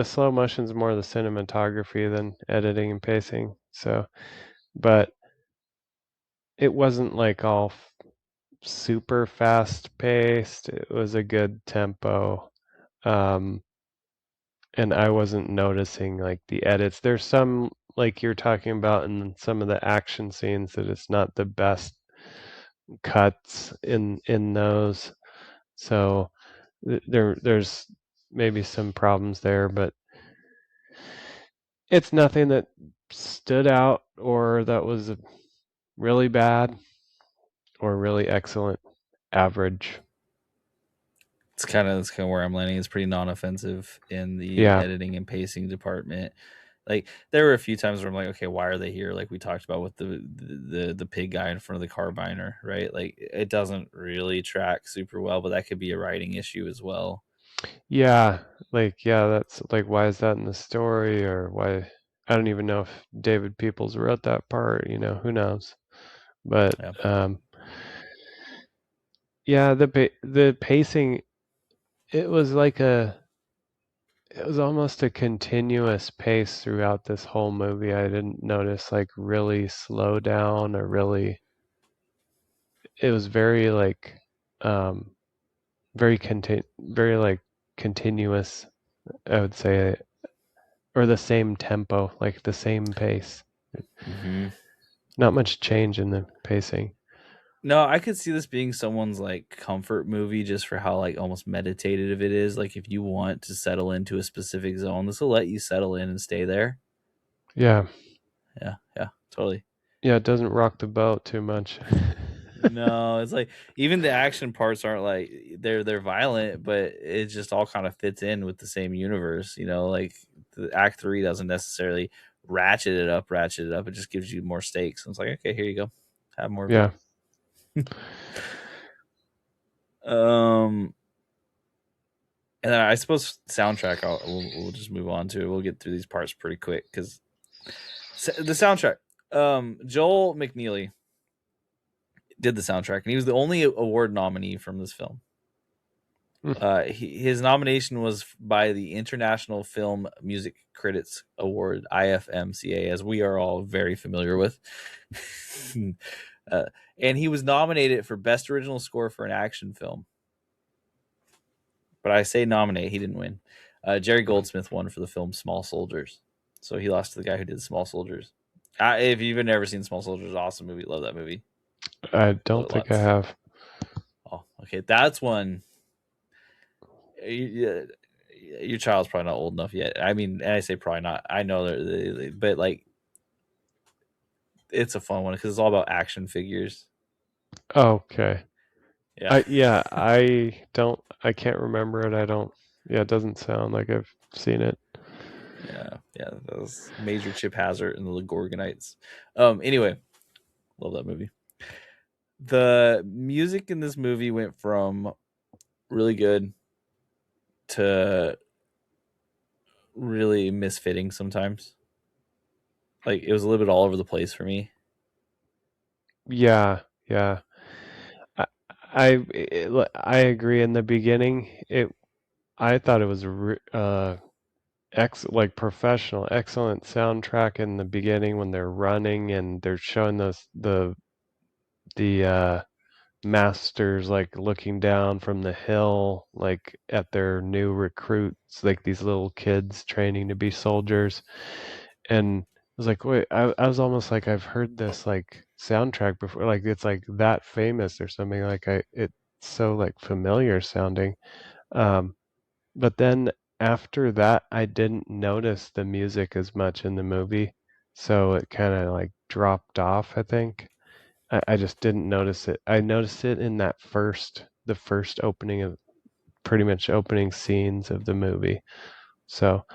slow motion's more the cinematography than editing and pacing. So, but it wasn't like all super fast paced. It was a good tempo. Um, and I wasn't noticing like the edits. There's some like you're talking about in some of the action scenes that it's not the best cuts in those. So there's maybe some problems there, but it's nothing that stood out or that was really bad or really excellent. Average. That's kind of where I'm landing. It's pretty non-offensive in the Yeah. editing and pacing department. Like there were a few times where I'm like, okay, why are they here? Like we talked about with the pig guy in front of the carbiner, right? Like it doesn't really track super well, but that could be a writing issue as well. Yeah, like that's like why is that in the story or why I don't even know if David Peoples wrote that part, who knows. But Yeah. yeah, the pacing it was like it was almost a continuous pace throughout this whole movie. I didn't notice like really slow down or really it was very like um very like continuous, I would say, or the same tempo, like the same pace. Hmm. Not much change in the pacing. No, I could see this being someone's like comfort movie just for how like almost meditative it is. Like if you want to settle into a specific zone, this will let you settle in and stay there. Yeah. Yeah, yeah, totally. Yeah, it doesn't rock the boat too much. No, it's like even the action parts aren't like they're violent, but it just all kind of fits in with the same universe. Like the Act 3 doesn't necessarily ratchet it up. It just gives you more stakes. And it's like, okay, here you go, have more of it. Yeah. Um, and then I suppose soundtrack. We'll just move on to it. We'll get through these parts pretty quick because the soundtrack. Joel McNeely did the soundtrack, and he was the only award nominee from this film. Mm. His nomination was by the International Film Music Critics Award, IFMCA, as we are all very familiar with. uh, and he was nominated for Best Original Score for an Action Film. But I say nominate, he didn't win. Jerry Goldsmith won for the film Small Soldiers. So he lost to the guy who did Small Soldiers. If you've never seen Small Soldiers, awesome movie. Love that movie. I Love don't it think I lots. have. Oh, okay. That's one. Your child's probably not old enough yet. I mean, and I say probably not. I know but like it's a fun one because it's all about action figures. Okay. Yeah, I can't remember it. I don't Yeah, it doesn't sound like I've seen it. yeah. That was Major Chip Hazard and the Gorgonites. Anyway, love that movie. The music in this movie went from really good to really misfitting sometimes. Like it was a little bit all over the place for me. Yeah, yeah. I I agree in the beginning. I thought it was like professional, excellent soundtrack in the beginning when they're running and they're showing the masters like looking down from the hill like at their new recruits, like these little kids training to be soldiers. And I was like, wait, I was almost like I've heard this like soundtrack before, like it's like that famous or something. Like it's so like familiar sounding. Um, but then after that, I didn't notice the music as much in the movie, so it kind of like dropped off, I think. I just didn't notice it. I noticed it in the first opening of pretty much opening scenes of the movie. So,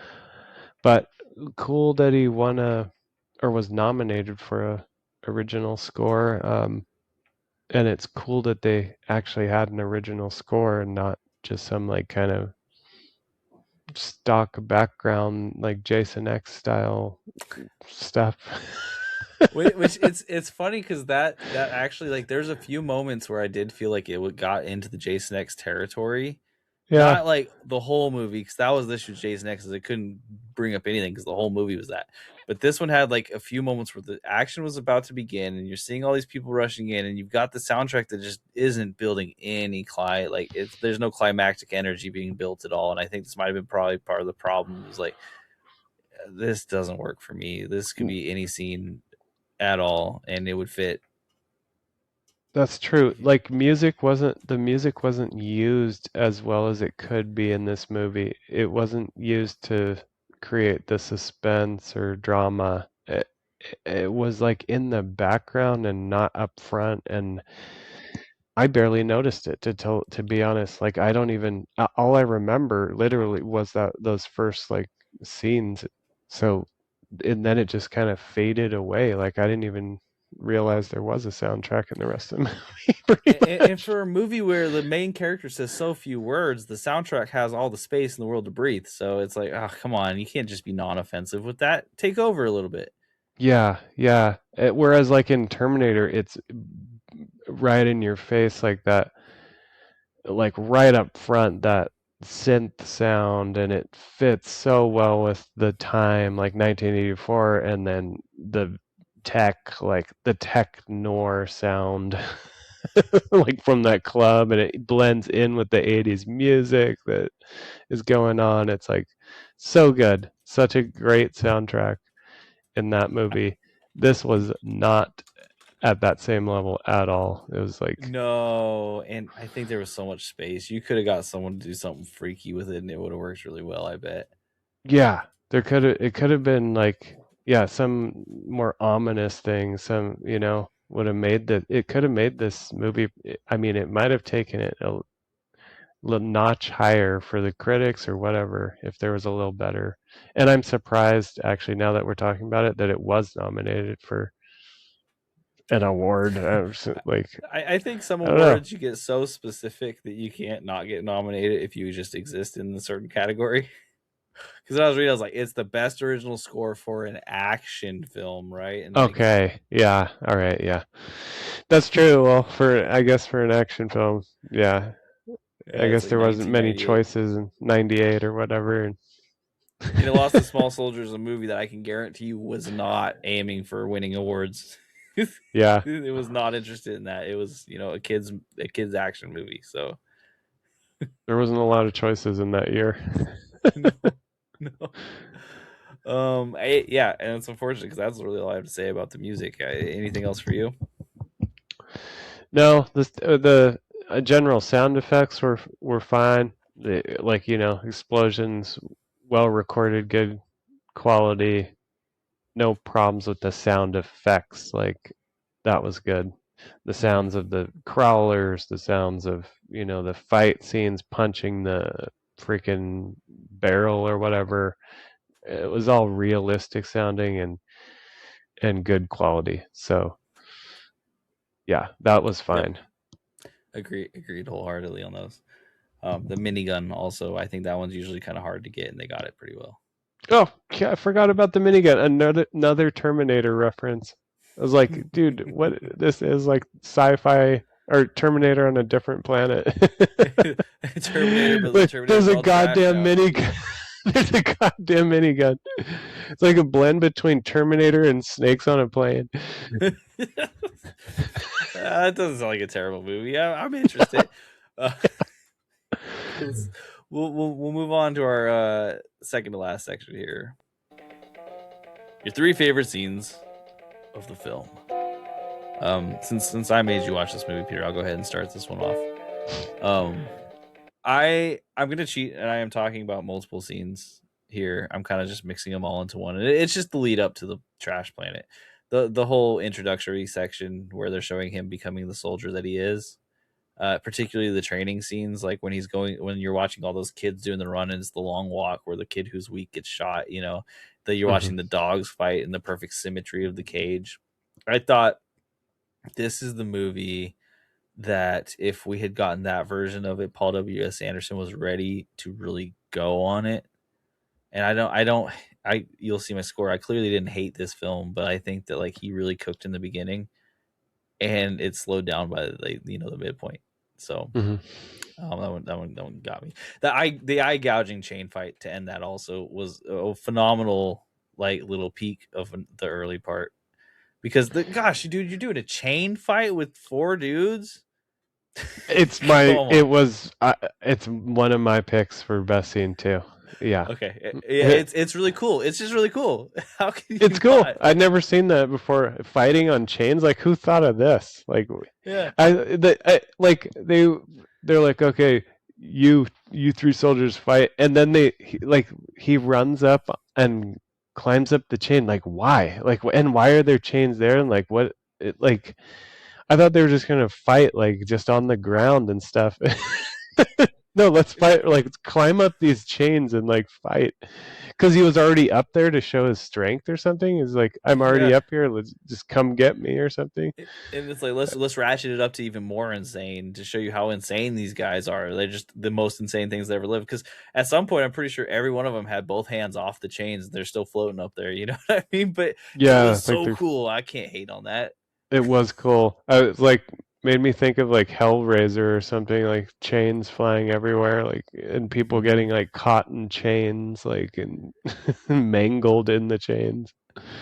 but cool that he won a or was nominated for a original score. And it's cool that they actually had an original score and not just some like kind of stock background like Jason X style stuff. Which it's funny because that actually, like, there's a few moments where I did feel like it got into the Jason X territory. Yeah, Not like the whole movie, because that was the issue with Jason X, is it couldn't bring up anything because the whole movie was that. But this one had like a few moments where the action was about to begin, and you're seeing all these people rushing in, and you've got the soundtrack that just isn't building any like there's no climactic energy being built at all. And I think this might have been probably part of the problem. Was like, this doesn't work for me. This could be any scene at all, and it would fit. that's true. Like the music wasn't used as well as it could be in this movie. It wasn't used to create the suspense or drama. It was like in the background and not up front, and I barely noticed it to be honest. Like I don't even all I remember literally was that those first like scenes. So and then it just kind of faded away. Like I didn't even realize there was a soundtrack in the rest of the movie pretty And much. for a movie where the main character says so few words, the soundtrack has all the space in the world to breathe. So it's like, oh, come on, you can't just be non-offensive with that. Take over a little bit. Yeah, yeah. Whereas like in Terminator, it's right in your face like that, like right up front, that synth sound, and it fits so well with the time, like 1984, and then the tech noir sound, like from that club, and it blends in with the 80s music that is going on. It's like so good. Such a great soundtrack in that movie. This was not at that same level at all. It was like, No, and I think there was so much space. You could have got someone to do something freaky with it, and it would have worked really well. I bet. yeah, it could have been like, yeah, some more ominous thing, would have made it could have made this movie, I mean, it might have taken it a little notch higher for the critics or whatever if there was a little better. And I'm surprised actually now that we're talking about it that it was nominated for an award. I was like, I think some I don't know. awards you get so specific that you can't not get nominated if you just exist in a certain category. Because I was reading, I was like, it's the best original score for an action film, right? And like, Okay. Yeah. All right. Yeah. That's true. Well, I guess for an action film, yeah. I yeah, it's guess like there wasn't many 1998. choices in 98 or whatever. And You know, Lost the Small Soldiers, a movie that I can guarantee you was not aiming for winning awards. yeah, It was not interested in that. It was, a kids action movie. So there wasn't a lot of choices in that year. no, no. Yeah, and it's unfortunate because that's really all I have to say about the music. Anything else for you? No, the general sound effects were fine. Like, explosions, well recorded, good quality. No problems with the sound effects. Like that was good. The Hmm. sounds of the crawlers, the sounds of, the fight scenes punching the freaking barrel or whatever. It was all realistic sounding and good quality. So yeah, that was Yep, fine. agreed wholeheartedly on those. The minigun also, I think that one's usually kind of hard to get, and they got it pretty well. Oh, yeah, I forgot about the minigun. Another Terminator reference. I was like, dude, what this is like sci-fi or Terminator on a different planet. Terminator, but the Like, there's Terminator's a all trash goddamn now. minigun. There's a goddamn minigun. It's like a blend between Terminator and Snakes on a Plane. That doesn't sound like a terrible movie. I'm interested. Uh, let's- we'll move on to our second to last section here. Your three favorite scenes of the film. Since I made you watch this movie, Peter, I'll go ahead and start this one off. Um, I'm gonna cheat, and I am talking about multiple scenes here. I'm kind of just mixing them all into one, and it's just the lead up to the trash planet. The whole introductory section where they're showing him becoming the soldier that he is. Particularly the training scenes, like when you're watching all those kids doing the run-ins, the long walk where the kid who's weak gets shot. That you're Mhm. watching the dogs fight in the perfect symmetry of the cage. I thought this is the movie that if we had gotten that version of it, Paul W.S. Anderson was ready to really go on it. And you'll see my score. I clearly didn't hate this film, but I think that like he really cooked in the beginning, and it slowed down by the midpoint. So Mhm. that one got me. The eye gouging chain fight to end that also was a phenomenal like little peak of the early part because gosh, dude, you're doing a chain fight with four dudes. It's my. Come It on. was. It's one of my picks for best scene too. Yeah. Okay. Yeah, it's really cool. It's just really cool. How can It's you cool. not? I'd never seen that before. Fighting on chains. Like, who thought of this? Like, Yeah. like they're like, okay, you three soldiers fight, and then he runs up and climbs up the chain. Like, why? Like, and why are there chains there? And like, what? Like, I thought they were just gonna fight like just on the ground and stuff. No, let's fight. Like, let's climb up these chains and like fight. Because he was already up there to show his strength or something. He's like, I'm Yeah. already up here. Let's just come get me or something. And it's like let's ratchet it up to even more insane to show you how insane these guys are. They're just the most insane things they ever lived. Because at some point, I'm pretty sure every one of them had both hands off the chains. And they're still floating up there. You know what I mean? But it Yeah, was like so cool. I can't hate on that. it was cool. I was like made me think of like Hellraiser or something, like chains flying everywhere, like and people Mm-hmm. getting like caught in chains, like and mangled in the chains.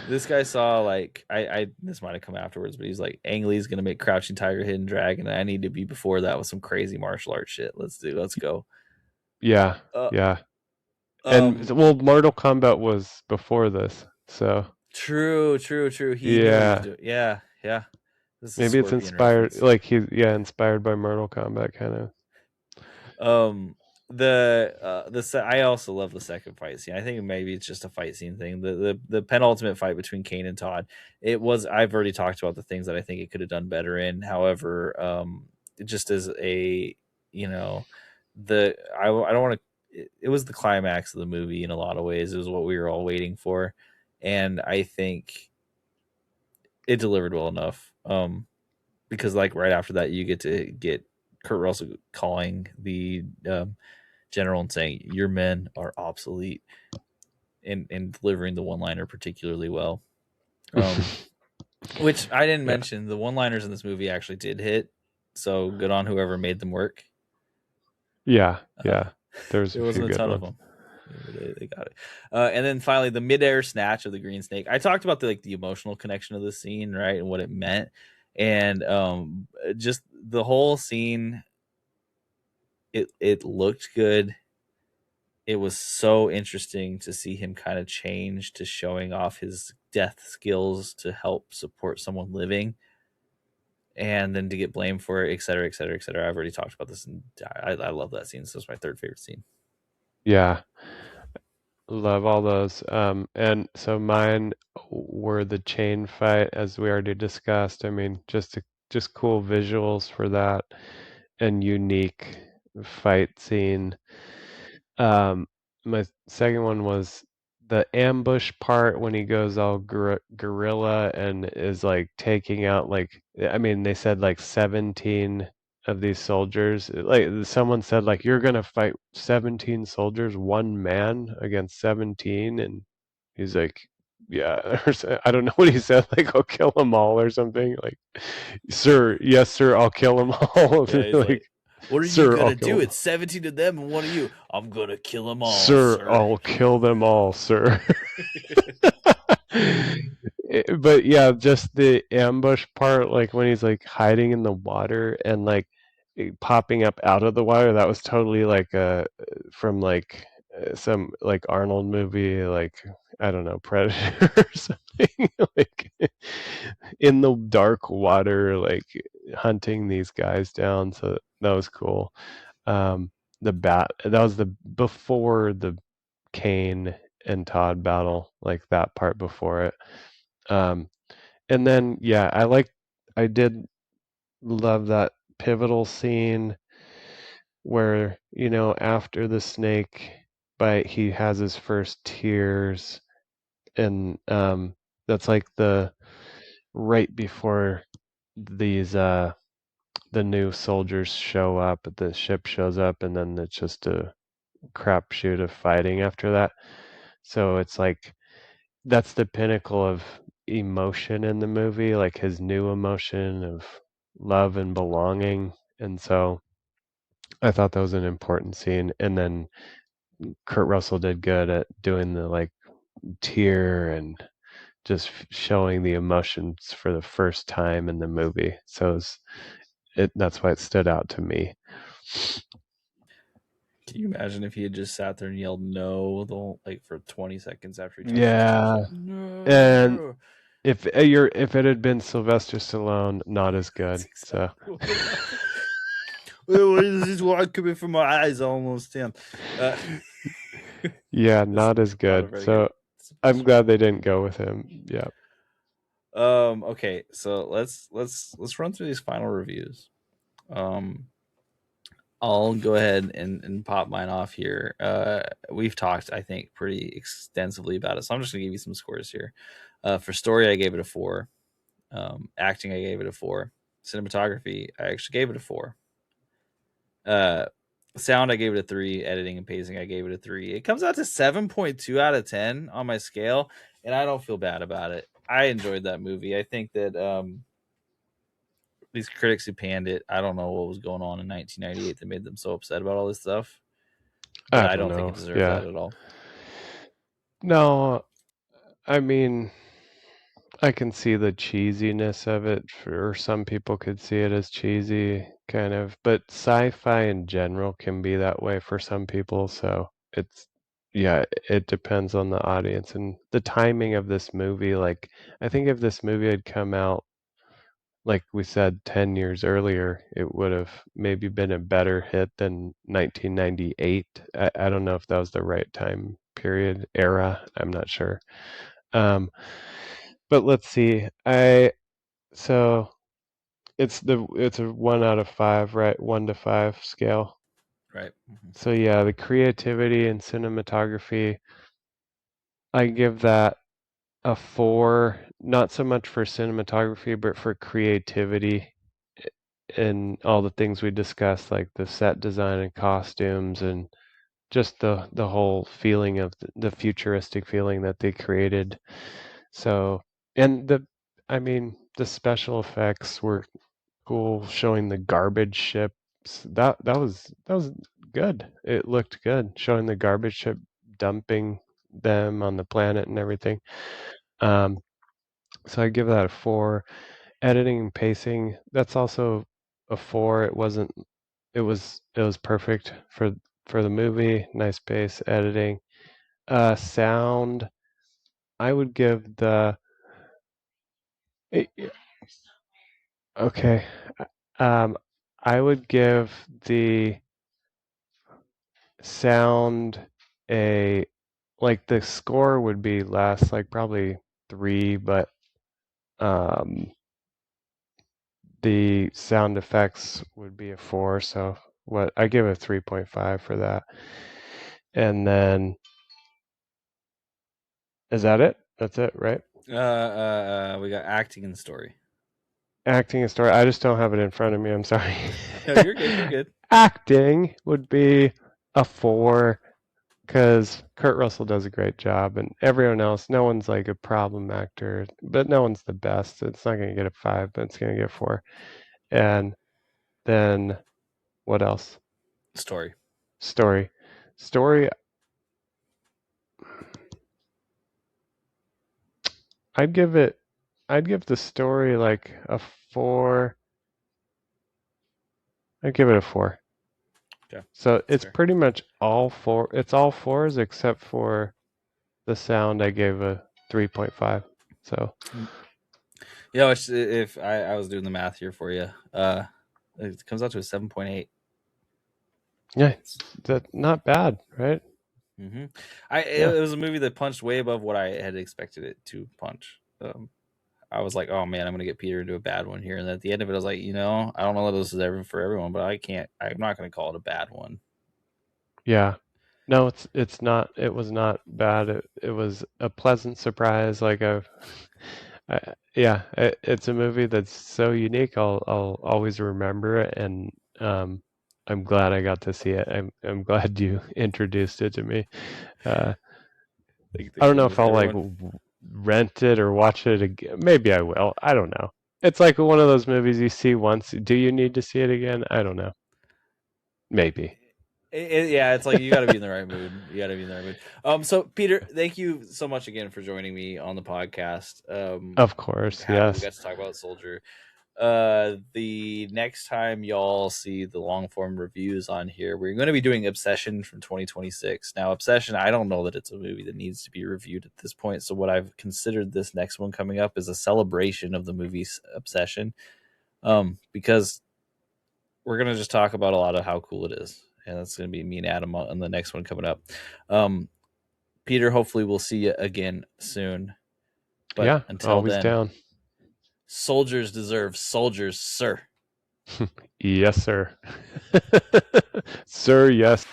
This guy saw like I this might have come afterwards, but he's like Ang Lee's gonna make Crouching Tiger, Hidden Dragon. And I need to be before that with some crazy martial arts shit. Let's go. Yeah, Uh, yeah. And um, well, Mortal Kombat was before this, so true. He knew what he was yeah. doing. Yeah, yeah. This is a Maybe it's Scorpion inspired, reference. like inspired by Mortal Kombat, kind of. Um, I also love the second fight scene. I think maybe it's just a fight scene thing. The penultimate fight between Kane and Todd. I've already talked about the things that I think it could have done better in. However, just as a you know, I don't want to. It was the climax of the movie in a lot of ways. It was what we were all waiting for, and I think it delivered well enough. Because like right after that, you get to get Kurt Russell calling the general and saying your men are obsolete, and delivering the one liner particularly well. Um, which I didn't Yeah, mention, the one liners in this movie actually did hit. So good on whoever made them work. yeah, Uh, yeah. There's a there few wasn't a good ton of ones. them. They got it. And then finally, the midair snatch of the green snake. I talked about the emotional connection of the scene, right, and what it meant, and just the whole scene. It looked good. It was so interesting to see him kind of change to showing off his death skills to help support someone living, and then to get blamed for it, et cetera, et cetera, et cetera. I've already talked about this, and I love that scene. So it's my third favorite scene. Yeah, love all those. And so mine were the chain fight, as we already discussed. I mean, just cool visuals for that, and unique fight scene. Um, my second one was the ambush part when he goes all gorilla and is like taking out like I mean they said like 17 of these soldiers. Like someone said like you're gonna fight 17 soldiers, one man against 17, and he's like yeah, I don't know what he said, like I'll kill them all or something. Like, sir, yes, sir, I'll kill them all. Yeah, he's like, Like. What are you Sir, I'll gonna kill do? them. It's 17 of them and one of you. I'm gonna kill them all, Sir, sir. I'll kill them all, sir. But yeah, just the ambush part, like when he's like hiding in the water and like popping up out of the water, that was totally like from like some like Arnold movie, like I don't know, Predator or something, like in the dark water, like hunting these guys down. So that was cool. Um, the bat that was the before the Kane and Todd battle, like that part before it. Um, and then yeah, I did love that pivotal scene where, after the snake bite, he has his first tears, and that's like the right before these the new soldiers show up, the ship shows up, and then it's just a crapshoot of fighting after that. So it's like that's the pinnacle of emotion in the movie, like his new emotion of love and belonging. And so I thought that was an important scene. And then Kurt Russell did good at doing the like tear and just showing the emotions for the first time in the movie. So that's why it stood out to me. Can you imagine if he had just sat there and yelled no the whole, like for 20 seconds after he touched the ship? He's Yeah. like, And no. if it had been Sylvester Stallone, not as That's good. So exactly what would happen. Well, this is what coming from my eyes almost in. Uh, yeah, it's not as not a good. very good So I'm Sylvester glad they Stallone. didn't go with him. Yeah. Okay, so let's run through these final reviews. Um, I'll go ahead and pop mine off here. We've talked, I think, pretty extensively about it, so I'm just gonna give you some scores here. For story, I gave it a 4. Acting, I gave it a 4. Cinematography, I actually gave it a 4. Uh, Sound, I gave it a 3. Editing and pacing, I gave it a 3. It comes out to 7.2 out of 10 on my scale, and I don't feel bad about it. I enjoyed that movie. I think that these critics who panned it, I don't know what was going on in 1998 that made them so upset about all this stuff, but I I don't don't think it know. deserves Yeah. that at all. No, I mean, I can see the cheesiness of it, or some people could see it as cheesy, kind of. But sci-fi in general can be that way for some people. So yeah, it depends on the audience and the timing of this movie. Like, I think if this movie had come out, like we said, 10 years earlier, it would have maybe been a better hit than 1998. I don't know if that was the right time period, era. I'm not sure. Um, but let's see. So it's a 1 out of 5, right? 1 to 5 scale. Right. Mm-hmm. So yeah, the creativity and cinematography, I give that a 4, not so much for cinematography, but for creativity and all the things we discussed, like the set design and costumes and just the whole feeling of the futuristic feeling that they created. So, and I mean, the special effects were cool, showing the garbage ships. That was good. It looked good, showing the garbage ship dumping them on the planet and everything. Um, so I give that a 4. Editing and pacing, that's also a 4. It was perfect for the movie. Nice pace, editing. Sound, I would give the eh, okay. Um, I would give the sound a like the score would be less, like probably 3, but um the sound effects would be a 4, so what I give a 3.5 for that. And then is that it? That's it, right? We got acting and story. Acting and story. I just don't have it in front of me. I'm sorry. No, you're good. You're good. Acting would be a 4 because Kurt Russell does a great job, and everyone else, no one's like a problem actor, but no one's the best. It's not going to get a 5, but it's going to get a 4. And then What else? Story. Story. Story. I'd give the story like a 4. I'd give it a 4. Okay. So it's fair. pretty much all 4. It's all 4s except for the sound. I gave a 3.5. So If I was doing the math here for you, it comes out to a 7.8. yeah, that's not bad, right? Mm-hmm. Yeah. It was a movie that punched way above what I had expected it to punch. I was like, oh man, I'm gonna get Peter into a bad one here, and at the end of it, I was like, I don't know that this is ever for everyone, but I'm not gonna call it a bad one. Yeah. No, it's not. It was not bad. It was a pleasant surprise. Like it's a movie that's so unique. I'll always remember it, and I'm glad I got to see it. I'm glad you introduced it to me. I Thank don't know you, if I'll like everyone. rent it or watch it again. Maybe I will. I don't know. It's like one of those movies you see once. Do you need to see it again? I don't know. Maybe. Yeah, it's like you got to be in the right mood. You got to be in the right mood. So Peter, thank you so much again for joining me on the podcast. Of course, Happy we yes. got to talk about Soldier. The next time y'all see the long form reviews on here, we're going to be doing Obsession from 2026. Now, Obsession, I don't know that it's a movie that needs to be reviewed at this point. So, what I've considered this next one coming up is a celebration of the movie's Obsession, because we're going to just talk about a lot of how cool it is, and that's going to be me and Adam on the next one coming up. Peter, hopefully, we'll see you again soon. But Yeah, until always then, down. soldiers deserve soldiers, sir. Yes, sir. Sir, yes.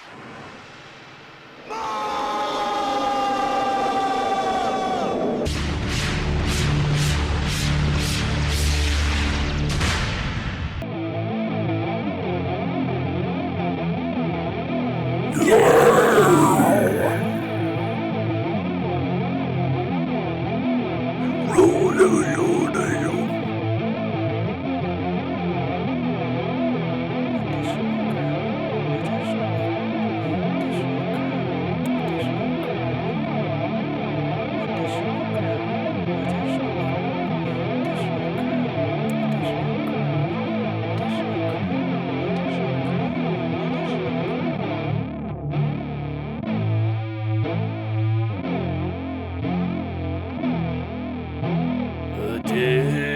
Additional